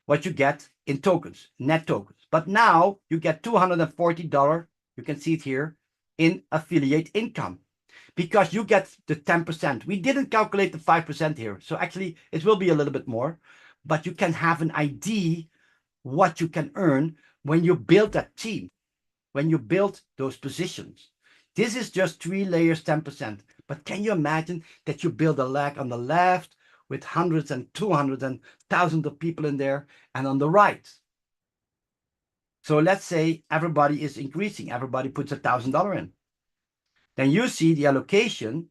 What you get in tokens, net tokens. But now you get $240. You can see it here in affiliate income, because you get the 10%. We didn't calculate the 5% here. So actually it will be a little bit more, but you can have an idea what you can earn when you build that team, when you build those positions. This is just 3 layers, 10%. But can you imagine that you build a leg on the left with hundreds and 200 and thousands of people in there, and on the right? So let's say everybody is increasing. Everybody puts $1,000 in. Then you see the allocation,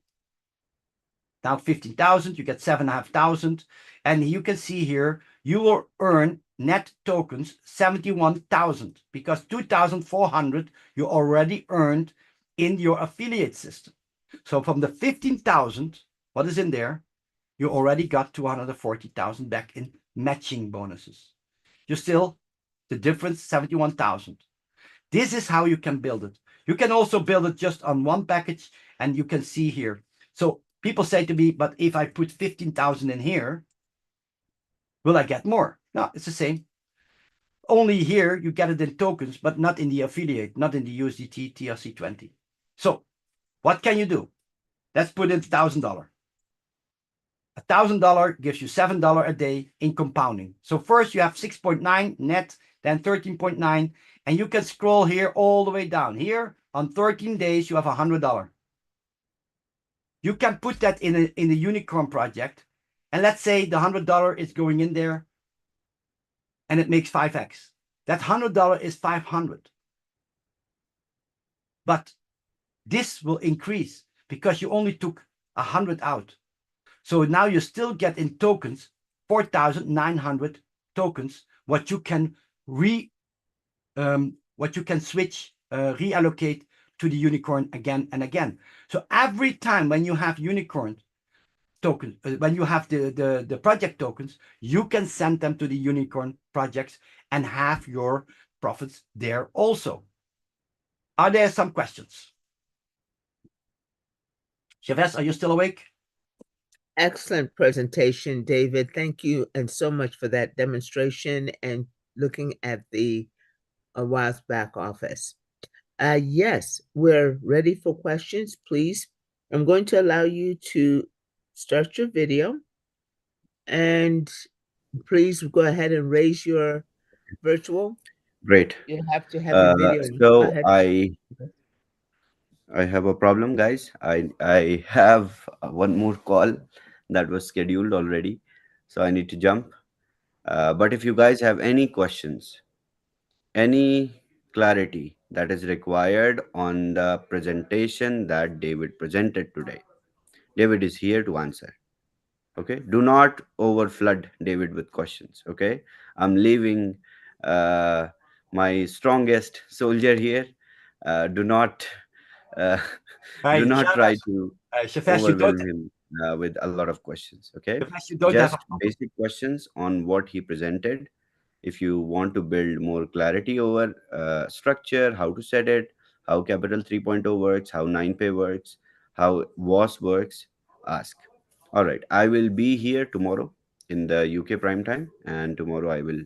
now 15,000, you get 7,500. And you can see here, you will earn net tokens 71,000, because 2,400 you already earned in your affiliate system. So from the 15,000, what is in there? You already got 240,000 back in matching bonuses. You still, the difference, 71,000. This is how you can build it. You can also build it just on one package, and you can see here. So people say to me, but if I put 15,000 in here, will I get more? No, it's the same. Only here you get it in tokens, but not in the affiliate, not in the USDT TRC20. So what can you do? Let's put in $1,000. $1,000 gives you $7 a day in compounding. So first you have 6.9 net, then 13.9, and you can scroll here all the way down. Here on 13 days you have $100. You can put that in a unicorn project, and let's say the $100 is going in there, and it makes 5x. That $100 is 500. But this will increase because you only took 100 out. So now you still get in tokens 4,900 tokens, what you can switch, reallocate to the unicorn again and again. So every time when you have unicorn tokens, when you have the project tokens, you can send them to the unicorn projects and have your profits there also. Are there some questions? Chavez, are you still awake? Excellent presentation, David. Thank you and so much for that demonstration and looking at the Waas back office. Yes, we're ready for questions, please. I'm going to allow you to start your video, and please go ahead and raise your virtual. Great. You have to have your video. So I have a problem, guys. I have one more call that was scheduled already, so I need to jump. But if you guys have any questions, any clarity that is required on the presentation that David presented today, David is here to answer. Okay, do not overflood David with questions. Okay, I'm leaving uh, my strongest soldier here. Do not uh, do Hey, not try Shabazz, to Shabazz, overwhelm him with a lot of questions. Okay, You don't have a just problem. basic questions on what he presented. If you want to build more clarity over structure, how to set it, how Capital 3.0 works, how 9pay works, how Waas works, ask. All right, I will be here tomorrow in the UK prime time, and tomorrow I will,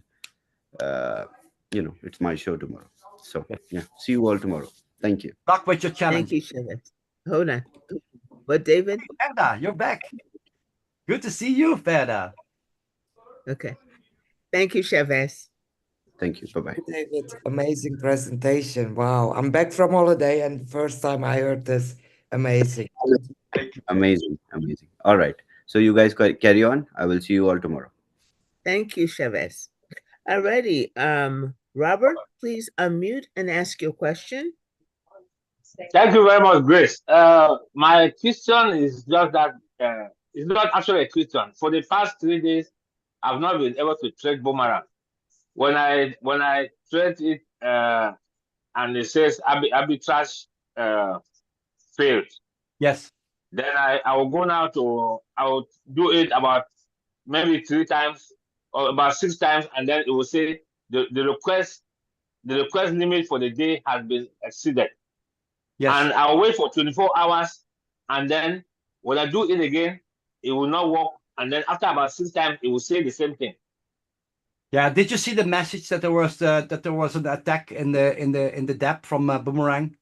uh, it's my show tomorrow. So Okay. yeah, see you all tomorrow. Thank you. Rock with your Thank challenge. you, Chavez. Hold on. What, David? Ferda, you're back. Good to see you, Ferda. Okay. Thank you, Chavez. Thank you. Bye bye. David, amazing presentation. Wow. I'm back from holiday and first time I heard this. Amazing. Thank you. Amazing, amazing. All right. So you guys carry on. I will see you all tomorrow. Thank you, Chavez. Alrighty. Robert, please unmute and ask your question. Thank you very much, Grace. My question is just that it's not actually a question. For the past 3 days, I've not been able to trade boomerang. When I trade it and it says arbitrage failed, Yes. then I will go now I will do it about maybe 3 times or about 6 times, and then it will say the request limit for the day has been exceeded. Yes. And I'll wait for 24 hours, and then when I do it again, it will not work. And then after about 6 times, it will say the same thing. Yeah. Did you see the message that there was an attack in the DApp from Boomerang?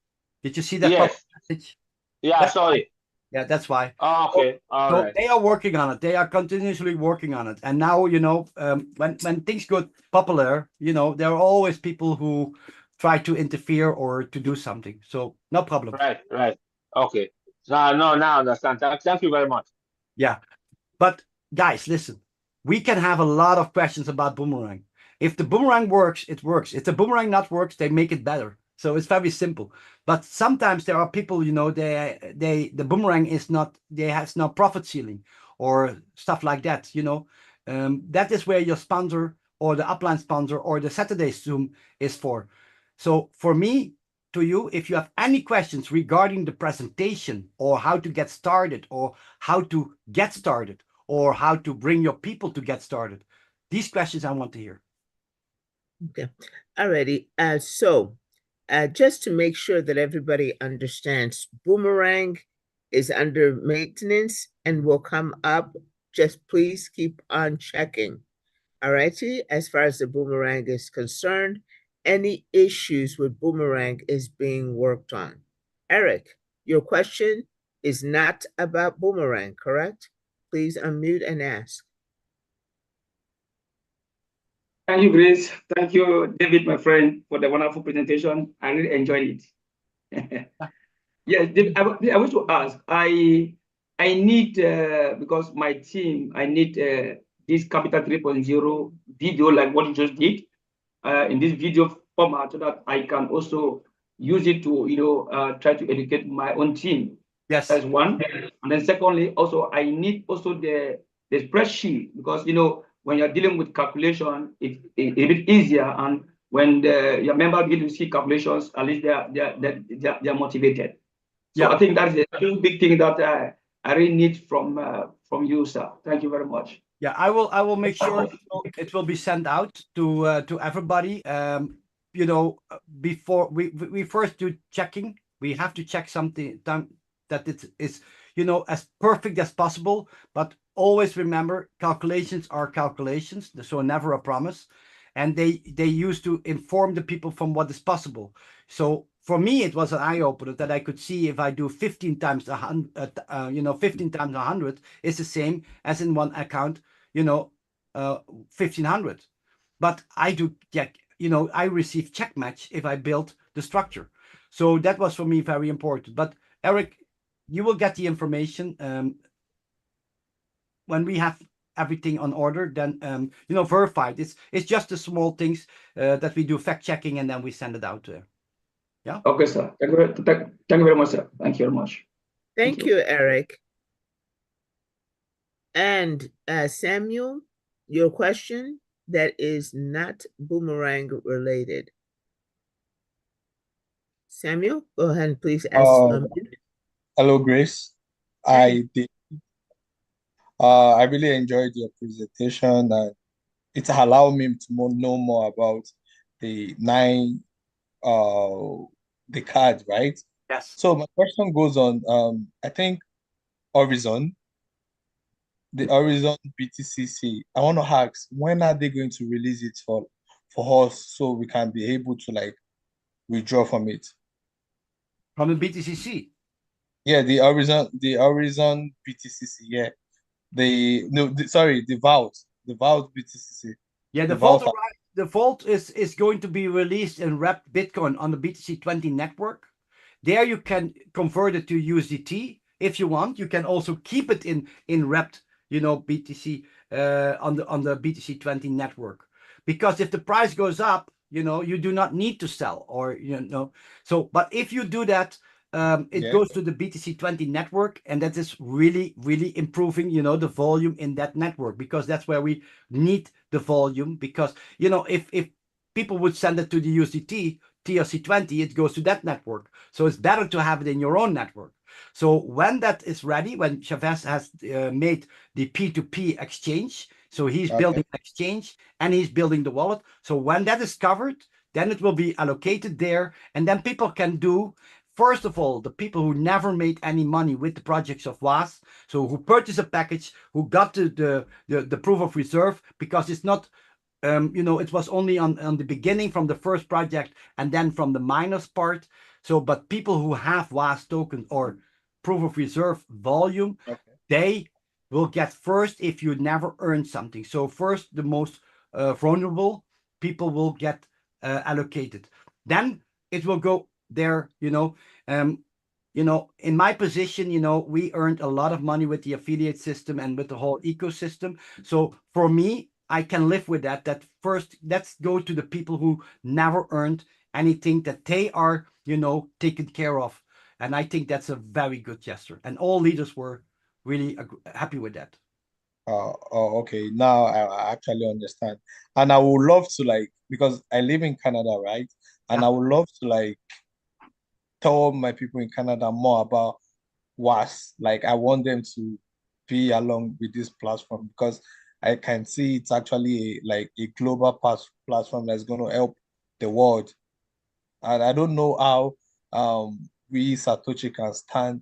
Did you see that Yes. message? Yeah, sorry. Yeah, that's why. Oh, okay. All So right. they are working on it. They are continuously working on it. And now, when things go popular, there are always people who try to interfere or to do something. So no problem. Right. Okay. Now I understand. Thank you very much. Yeah. But guys, listen, we can have a lot of questions about Boomerang. If the Boomerang works, it works. If the Boomerang not works, they make it better. So it's very simple. But sometimes there are people, the Boomerang has no profit ceiling or stuff like that. That is where your sponsor or the upline sponsor or the Saturday Zoom is for. So for me, to you, if you have any questions regarding the presentation or how to get started or how to get started or how to bring your people to get started, these questions I want to hear. Okay. Alrighty. So just to make sure that everybody understands, Boomerang is under maintenance and will come up. Just please keep on checking. Alrighty. As far as the Boomerang is concerned, any issues with Boomerang is being worked on. Eric, your question is not about Boomerang, correct? Please unmute and ask. Thank you, Grace. Thank you, David, my friend, for the wonderful presentation. I really enjoyed it. Yes, David, I wish to ask. I need because my team, I need this Capital 3.0 video like what you just did in this video format so that I can also use it to try to educate my own team. Yes. That's one. And then secondly, also I need also the spreadsheet because when you're dealing with calculation, it's a bit easier. And when your member begin to see calculations, at least they're motivated. So I think that's a big thing that I really need from you, sir. Thank you very much. Yeah, I will make sure it will be sent out to everybody. Before we first do checking, we have to check something that it is as perfect as possible. But always remember, calculations are calculations, so never a promise. And they used to inform the people from what is possible. So for me, it was an eye opener that I could see if I do 15 times 100, 15 times 100 is the same as in one account, 1500. But I do check, I receive check match if I build the structure. So that was for me very important. But Eric, you will get the information when we have everything on order, then verified. It's just the small things that we do fact checking and then we send it out there. Yeah. Okay, sir. Thank you very much, sir. Thank you very much. Thank you, Eric. And Samuel, your question that is not boomerang related. Samuel, go ahead and please ask. Hello, Grace. Hey. I really enjoyed your presentation, and it allowed me to know more about the the cards, right? Yes. So my question goes on, I think Horizon, the Horizon BTCC. I want to ask, when are they going to release it for us so we can be able to like withdraw from it? From the BTCC? Yeah, the Horizon BTCC, yeah. The Vault BTCC. Yeah, the vault is going to be released in wrapped Bitcoin on the BTC20 network. There you can convert it to USDT if you want. You can also keep it in wrapped, BTC on the BTC20 network. Because if the price goes up, you do not need to sell, or So, but if you do that, it goes to the BTC20 network, and that is really, really improving, the volume in that network, because that's where we need the volume. Because if people would send it to the USDT TRC20, it goes to that network. So it's better to have it in your own network. So when that is ready, when Chavez has made the P2P exchange, so he's building an exchange and he's building the wallet. So when that is covered, then it will be allocated there, and then people can do. First of all, the people who never made any money with the projects of Waas, so who purchased a package, who got the proof of reserve, because it's not, it was only on the beginning from the first project and then from the miners part. So, but people who have Waas token or proof of reserve volume, they will get first if you never earned something. So first, the most vulnerable people will get allocated. Then it will go there, in my position, we earned a lot of money with the affiliate system and with the whole ecosystem. So for me, I can live with that first, let's go to the people who never earned anything, that they are, taken care of. And I think that's a very good gesture. And all leaders were really happy with that. Okay. Now I actually understand. And I would love to because I live in Canada, right? And I would love to tell my people in Canada more about Waas. I want them to be along with this platform, because I can see it's actually a global platform that's going to help the world. And I don't know how we Satoshi can stand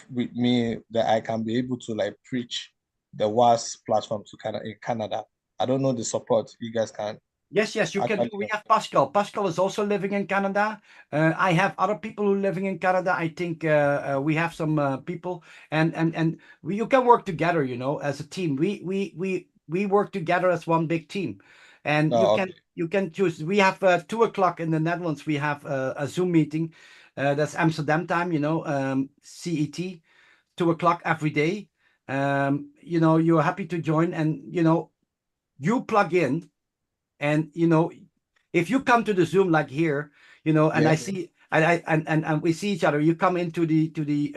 with me, that I can be able to preach the Waas platform to in Canada. I don't know the support you guys can. Yes, you can. We have Pascal. Pascal is also living in Canada. I have other people who are living in Canada. I think we have some people, and you can work together, as a team. We work together as one big team, and you can choose. We have 2:00 in the Netherlands. We have a Zoom meeting. That's Amsterdam time, CET, 2:00 every day. You're happy to join, and you plug in. And if you come to the Zoom like here, and I see, and we see each other, you come into the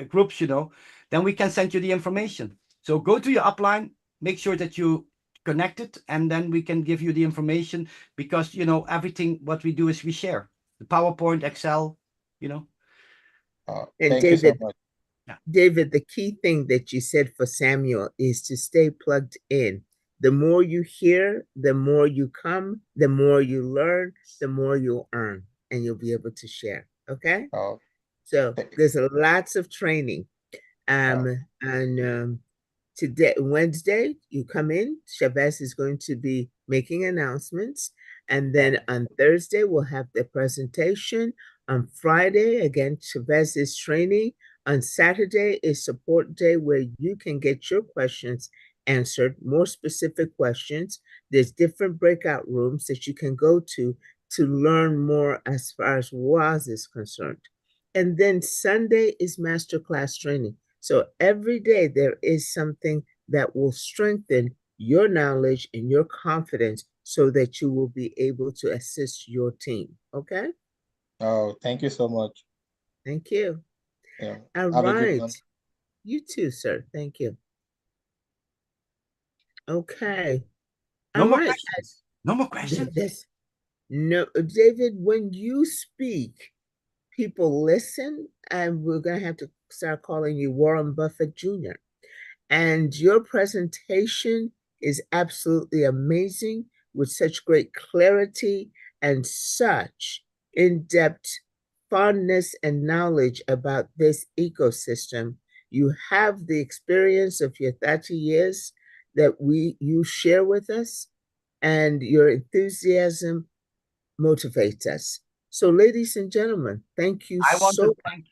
groups, then we can send you the information. So go to your upline, make sure that you connect it, and then we can give you the information, because everything what we do is we share the PowerPoint, Excel, And thank David, you so much. David, the key thing that you said for Samuel is to stay plugged in. The more you hear, the more you come, the more you learn, the more you'll earn, and you'll be able to share. Okay? So there's lots of training. And today, Wednesday, you come in, Chavez is going to be making announcements. And then on Thursday, we'll have the presentation. On Friday, again, Chavez is training. On Saturday is support day, where you can get your questions answered, more specific questions. There's different breakout rooms that you can go to to learn more as far as Waas is concerned. And then Sunday is masterclass training. So every day there is something that will strengthen your knowledge and your confidence so that you will be able to assist your team. Okay? Oh, thank you so much. Thank you. Yeah. All Have a good right. one. You too, sir. Thank you. Okay. No All more right. questions. No more questions. No, David, when you speak, people listen, and we're going to have to start calling you Warren Buffett Jr. And your presentation is absolutely amazing with such great clarity and such in-depth fondness and knowledge about this ecosystem. You have the experience of your 30 years that you share with us, and your enthusiasm motivates us. So, ladies and gentlemen, thank you I want so to thank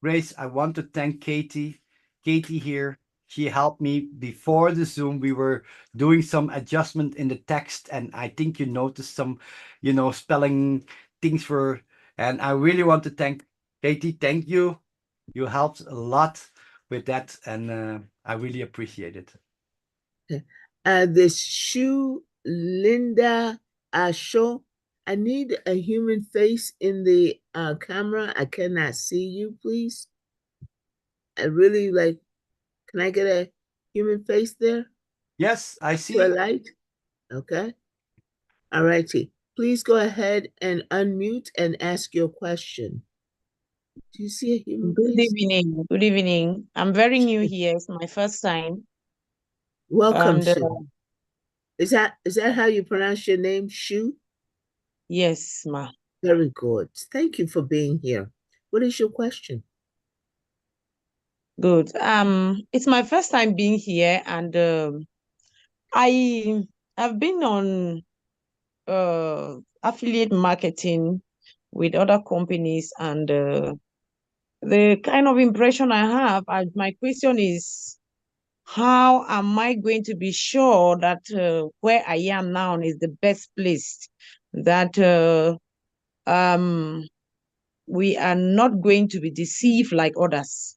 Grace. I want to thank Katie. Katie here. She helped me before the Zoom. We were doing some adjustment in the text, and I think you noticed some, spelling things were. And I really want to thank Katie. Thank you. You helped a lot with that, and I really appreciate it. This shoe, Linda Show. I need a human face in the camera. I cannot see you, please. I really like, can I get a human face there? Yes, I see. To a light? Okay. All righty. Please go ahead and unmute and ask your question. Do you see a human Good face? evening. Good evening. I'm very new here. It's my first time. Welcome, And Shu. Is that how you pronounce your name, Shu? yes, ma. Very good. Thank you for being here. What is your question? Good. It's my first time being here, and I have been on affiliate marketing with other companies, and the kind of impression I have, my question is, how am I going to be sure that where I am now is the best place, that we are not going to be deceived like others?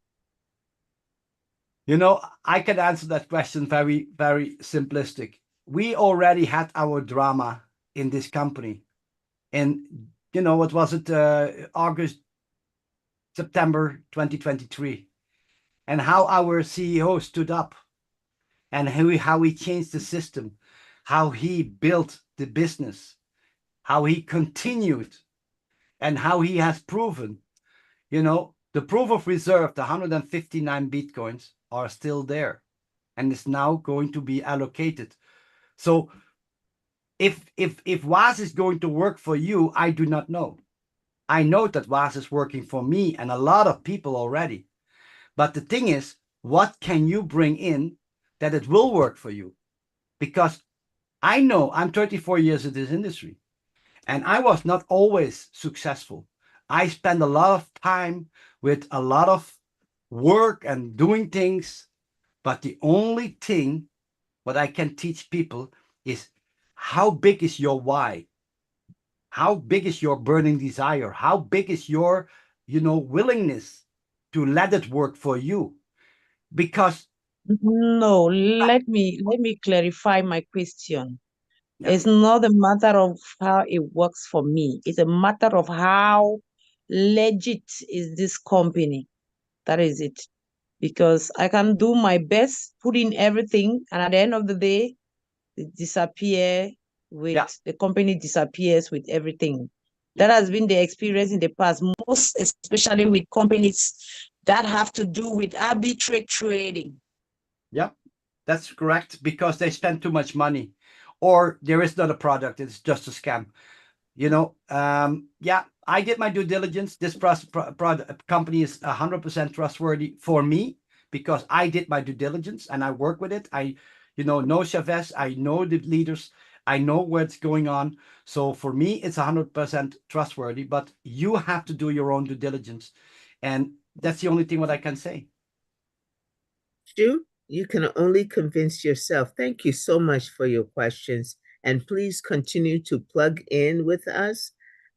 I can answer that question very, very simplistic. We already had our drama in this company. And, what was it? August, September 2023. And how our CEO stood up and how he changed the system, how he built the business, how he continued, and how he has proven, the proof of reserve, the 159 Bitcoins are still there and is now going to be allocated. So if Waas is going to work for you, I do not know. I know that Waas is working for me and a lot of people already. But the thing is, what can you bring in that it will work for you? Because I know I'm 34 years in this industry and I was not always successful. I spent a lot of time with a lot of work and doing things. But the only thing what I can teach people is how big is your why? How big is your burning desire? How big is your, willingness to let it work for you? Because No, let me clarify my question. yeah, It's not a matter of how it works for me. It's a matter of how legit is this company. That is it. Because I can do my best, put in everything, and at the end of the day, the company disappears with everything. That has been the experience in the past, most especially with companies that have to do with arbitrage trading. Yeah, that's correct, because they spend too much money, or there is not a product, it's just a scam. Yeah, I did my due diligence. This company is 100% trustworthy for me because I did my due diligence and I work with it. I, know Chavez, I know the leaders, I know what's going on. So for me, it's 100% trustworthy, but you have to do your own due diligence. And that's the only thing what I can say. Stu, you can only convince yourself. Thank you so much for your questions. And please continue to plug in with us.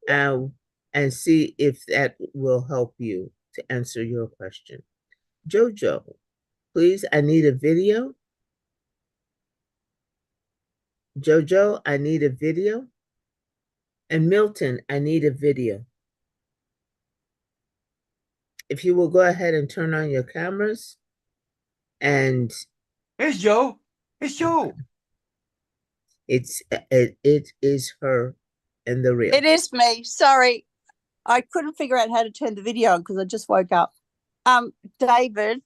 and see if that will help you to answer your question. Jojo, please, I need a video. Jojo, I need a video. And Milton, I need a video. If you will go ahead and turn on your cameras. And here's Joe. It's Joe. It is her in the reel. It is me. Sorry, I couldn't figure out how to turn the video on because I just woke up. David.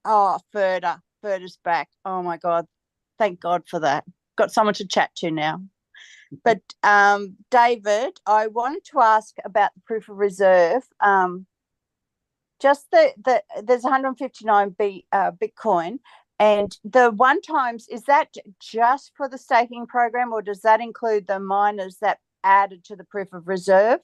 Oh, Ferda's back. Oh my God, thank God for that. Got someone to chat to now. But David, I wanted to ask about the proof of reserve. Just there's 159 Bitcoin, and the one times, is that just for the staking program, or does that include the miners that added to the proof of reserve?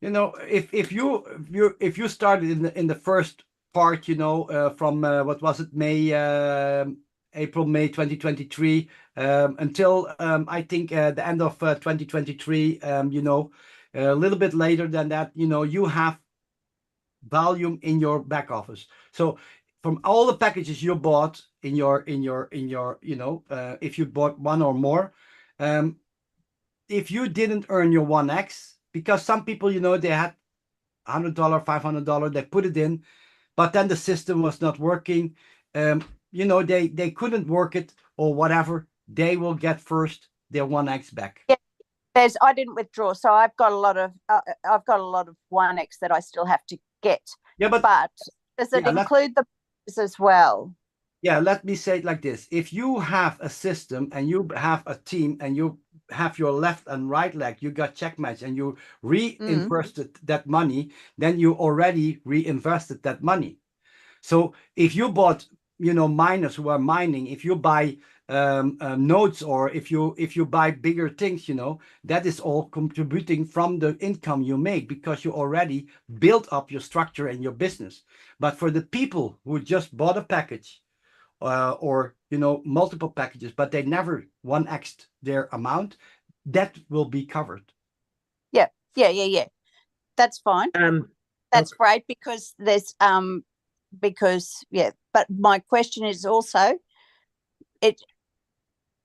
You know, if you started in the first part, you know, from what was it, April, May 2023, until I think the end of 2023, you know, a little bit later than that, you know, you have volume in your back office. So from all the packages you bought in your you know, if you bought one or more, if you didn't earn your 1x, because some people, you know, they had $100, $500, they put it in, but then the system was not working. You know, they couldn't work it or whatever. They will get first their 1x back. Yeah, I didn't withdraw, so I've got a lot of 1x that I still have to get. Yeah, but does it include the as well? Yeah, let me say it like this. If you have a system and you have a team and you have your left and right leg, you got check match and you reinvested that money, then you already reinvested that money. So if you bought, you know, miners who are mining, if you buy nodes, or if you buy bigger things, you know, that is all contributing from the income you make, because you already built up your structure and your business. But for the people who just bought a package, or, you know, multiple packages, but they never 1x'd their amount, that will be covered. Yeah. That's fine. That's great, because there's but my question is also,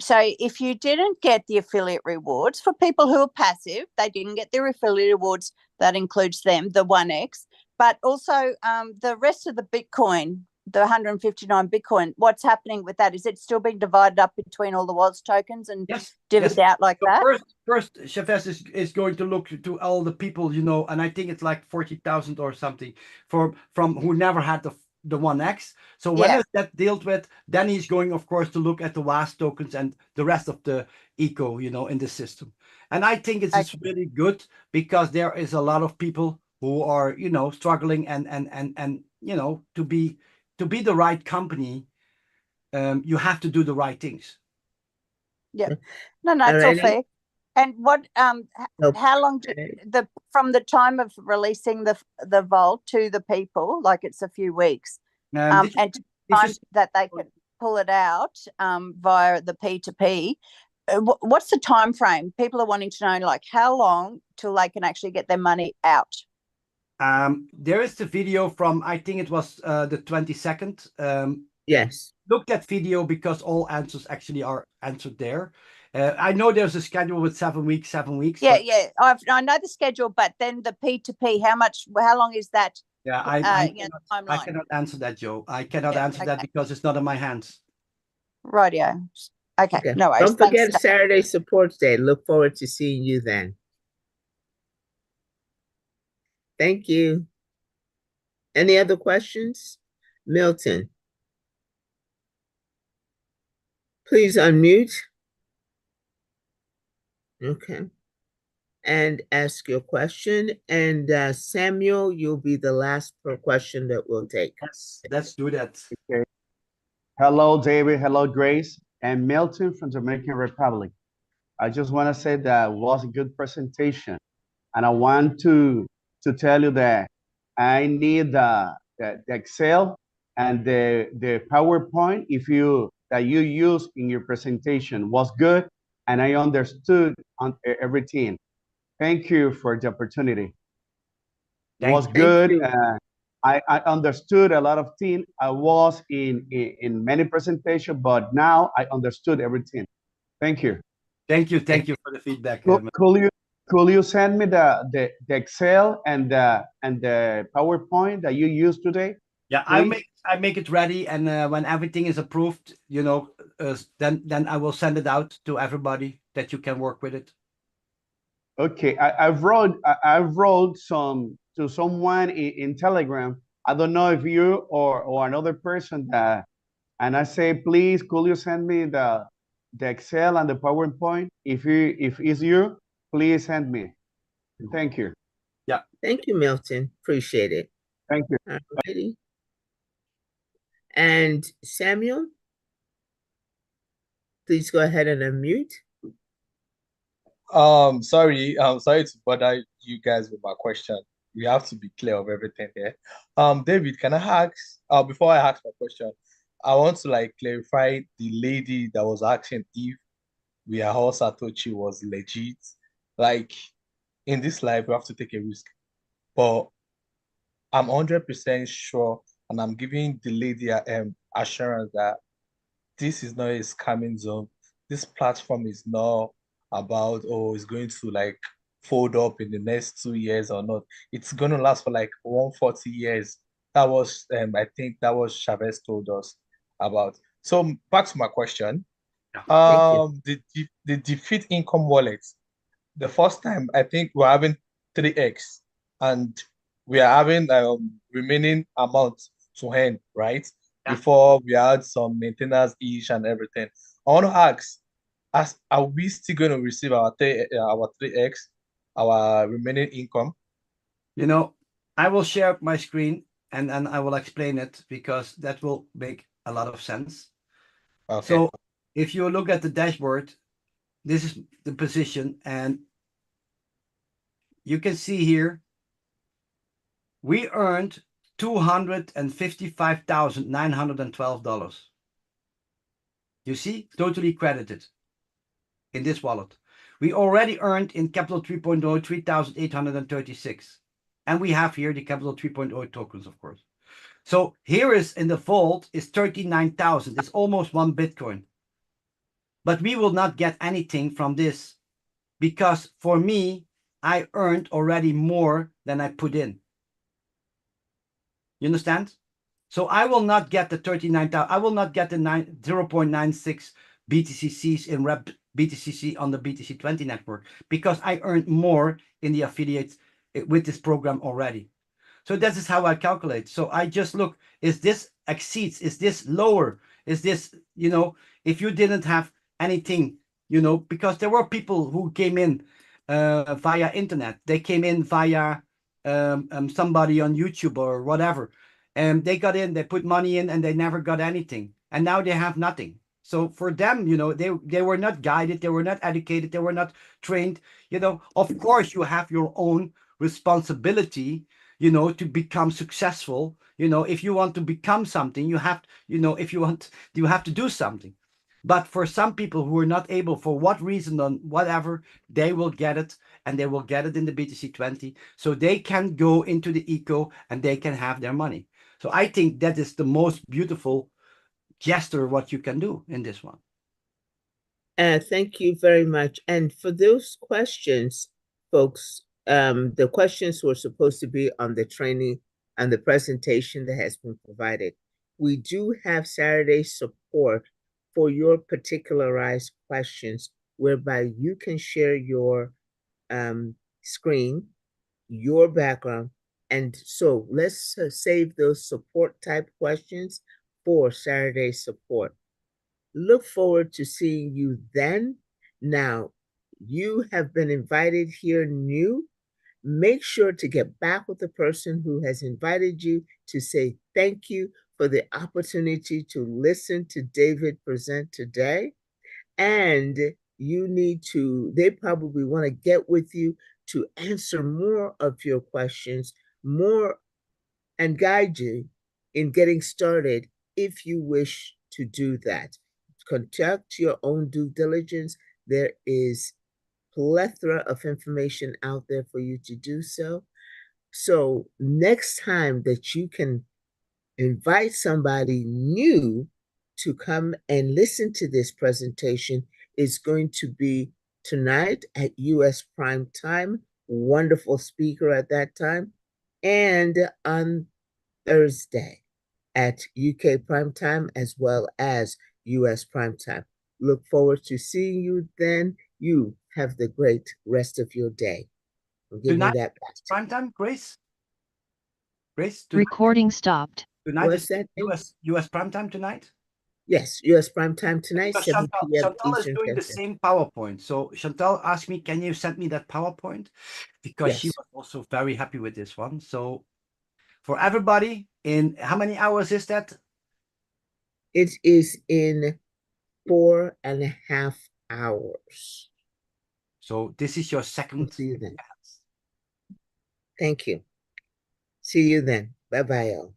so if you didn't get the affiliate rewards, for people who are passive, they didn't get their affiliate rewards, that includes them, the 1x, but also the rest of the Bitcoin, the 159 Bitcoin, what's happening with that? Is it still being divided up between all the Waas tokens and divvied out like that? First, Chavez is going to look to all the people, you know, and I think it's like 40,000 or something from who never had the 1x. So when that dealt with, then he's going, of course, to look at the Waas tokens and the rest of the eco, you know, in the system. And I think it's really good, because there is a lot of people who are, you know, struggling and you know, to be the right company, you have to do the right things. Yeah, no, it's all fair. And what, how long from the time of releasing the vault to the people, like it's a few weeks, and time that they can pull it out via the P2P, what's the time frame? People are wanting to know, like, how long till they can actually get their money out? There is the video from, I think it was the 22nd. Yes. Look that video, because all answers actually are answered there. I know there's a schedule with 7 weeks. Yeah, I know the schedule, but then the P2P, how long is that? Yeah, I cannot answer that, Joe. I cannot answer that because it's not in my hands. Rightio. Okay, no worries. Don't forget Saturday Support Day. Look forward to seeing you then. Thank you. Any other questions? Milton, please unmute. Okay. And ask your question. And Samuel, you'll be the last question that we'll take. Yes, let's do that. Okay. Hello, David. Hello, Grace. And Milton from the Dominican Republic. I just want to say that was a good presentation. And I want to tell you that I need the Excel and the PowerPoint that you used in your presentation was good, and I understood on everything. Thank you for the opportunity. It was Thank good. you. I understood a lot of things. I was in many presentations, but now I understood everything. Thank you. Thank you for the feedback. Could you send me the Excel and the PowerPoint that you used today? Yeah, I make it ready, and when everything is approved, you know, then I will send it out to everybody that you can work with it. Okay, I've wrote some to someone in Telegram. I don't know if you or another person that, and I say, please, could you send me the Excel and the PowerPoint? If it's you, please send me. Thank you. Yeah. Thank you, Milton. Appreciate it. Thank you. Alrighty. And Samuel, please go ahead and unmute. Sorry to bother you guys with my question. We have to be clear of everything here. David, can I ask, before I ask my question, I want to like clarify the lady that was asking if we are all Satoshi was legit. Like in this life, we have to take a risk. But I'm 100% sure, and I'm giving the lady assurance that this is not a scamming zone. This platform is not about, oh, it's going to like fold up in the next 2 years or not. It's going to last for like 140 years. That was, I think that was Chavez told us about. So back to my question. The defeat income wallet. The first time I think we're having 3x, and we are having remaining amount to hand, right? Before we had some maintenance each and everything. I want to ask, are we still going to receive our 3x, our remaining income? You know, I will share my screen and I will explain it because that will make a lot of sense. Okay. So if you look at the dashboard, this is the position, and you can see here we earned $255,912. You see, totally credited in this wallet. We already earned in Capital 3.0 3,836. And we have here the Capital 3.0 tokens, of course. So here is in the vault is 39,000. It's almost 1 Bitcoin. But we will not get anything from this because for me, I earned already more than I put in. You understand? So I will not get the 39,000. I will not get the 0.96 BTCCs in BTCC on the BTC20 network because I earned more in the affiliates with this program already. So this is how I calculate. So I just look, is this exceeds, is this lower? Is this, you know, if you didn't have anything, you know, because there were people who came in via internet. They came in via somebody on YouTube or whatever. And they got in, they put money in, and they never got anything. And now they have nothing. So for them, you know, they were not guided, they were not educated, they were not trained. You know, of course, you have your own responsibility, you know, to become successful. You know, if you want to become something, you have, you know, if you want, you have to do something. But for some people who are not able, for what reason or whatever, they will get it, and they will get it in the BTC20. So they can go into the eco and they can have their money. So I think that is the most beautiful gesture what you can do in this one. Thank you very much. And for those questions, folks, the questions were supposed to be on the training and the presentation that has been provided. We do have Saturday support for your particularized questions, whereby you can share your screen, your background. And so let's save those support type questions for Saturday support. Look forward to seeing you then. Now, you have been invited here new. Make sure to get back with the person who has invited you to say thank you for the opportunity to listen to David present today. And you need to, they probably want to get with you to answer more of your questions, more, and guide you in getting started if you wish to do that. Conduct your own due diligence. There is plethora of information out there for you to do so. So next time that you can invite somebody new to come and listen to this presentation is going to be tonight at US prime time. Wonderful speaker at that time. And on Thursday at UK prime time as well as US prime time. Look forward to seeing you then. You have the great rest of your day. Give me that back. Prime time, Grace? Grace? Recording stopped. Tonight is US prime time tonight? Yes, US prime time tonight, 7 p.m. Chantal is Eastern doing the same PowerPoint. So Chantal asked me, can you send me that PowerPoint? Because she was also very happy with this one. So for everybody, in how many hours is that? It is in 4.5 hours. So this is your second. See you then. Thank you. See you then. Bye-bye, all.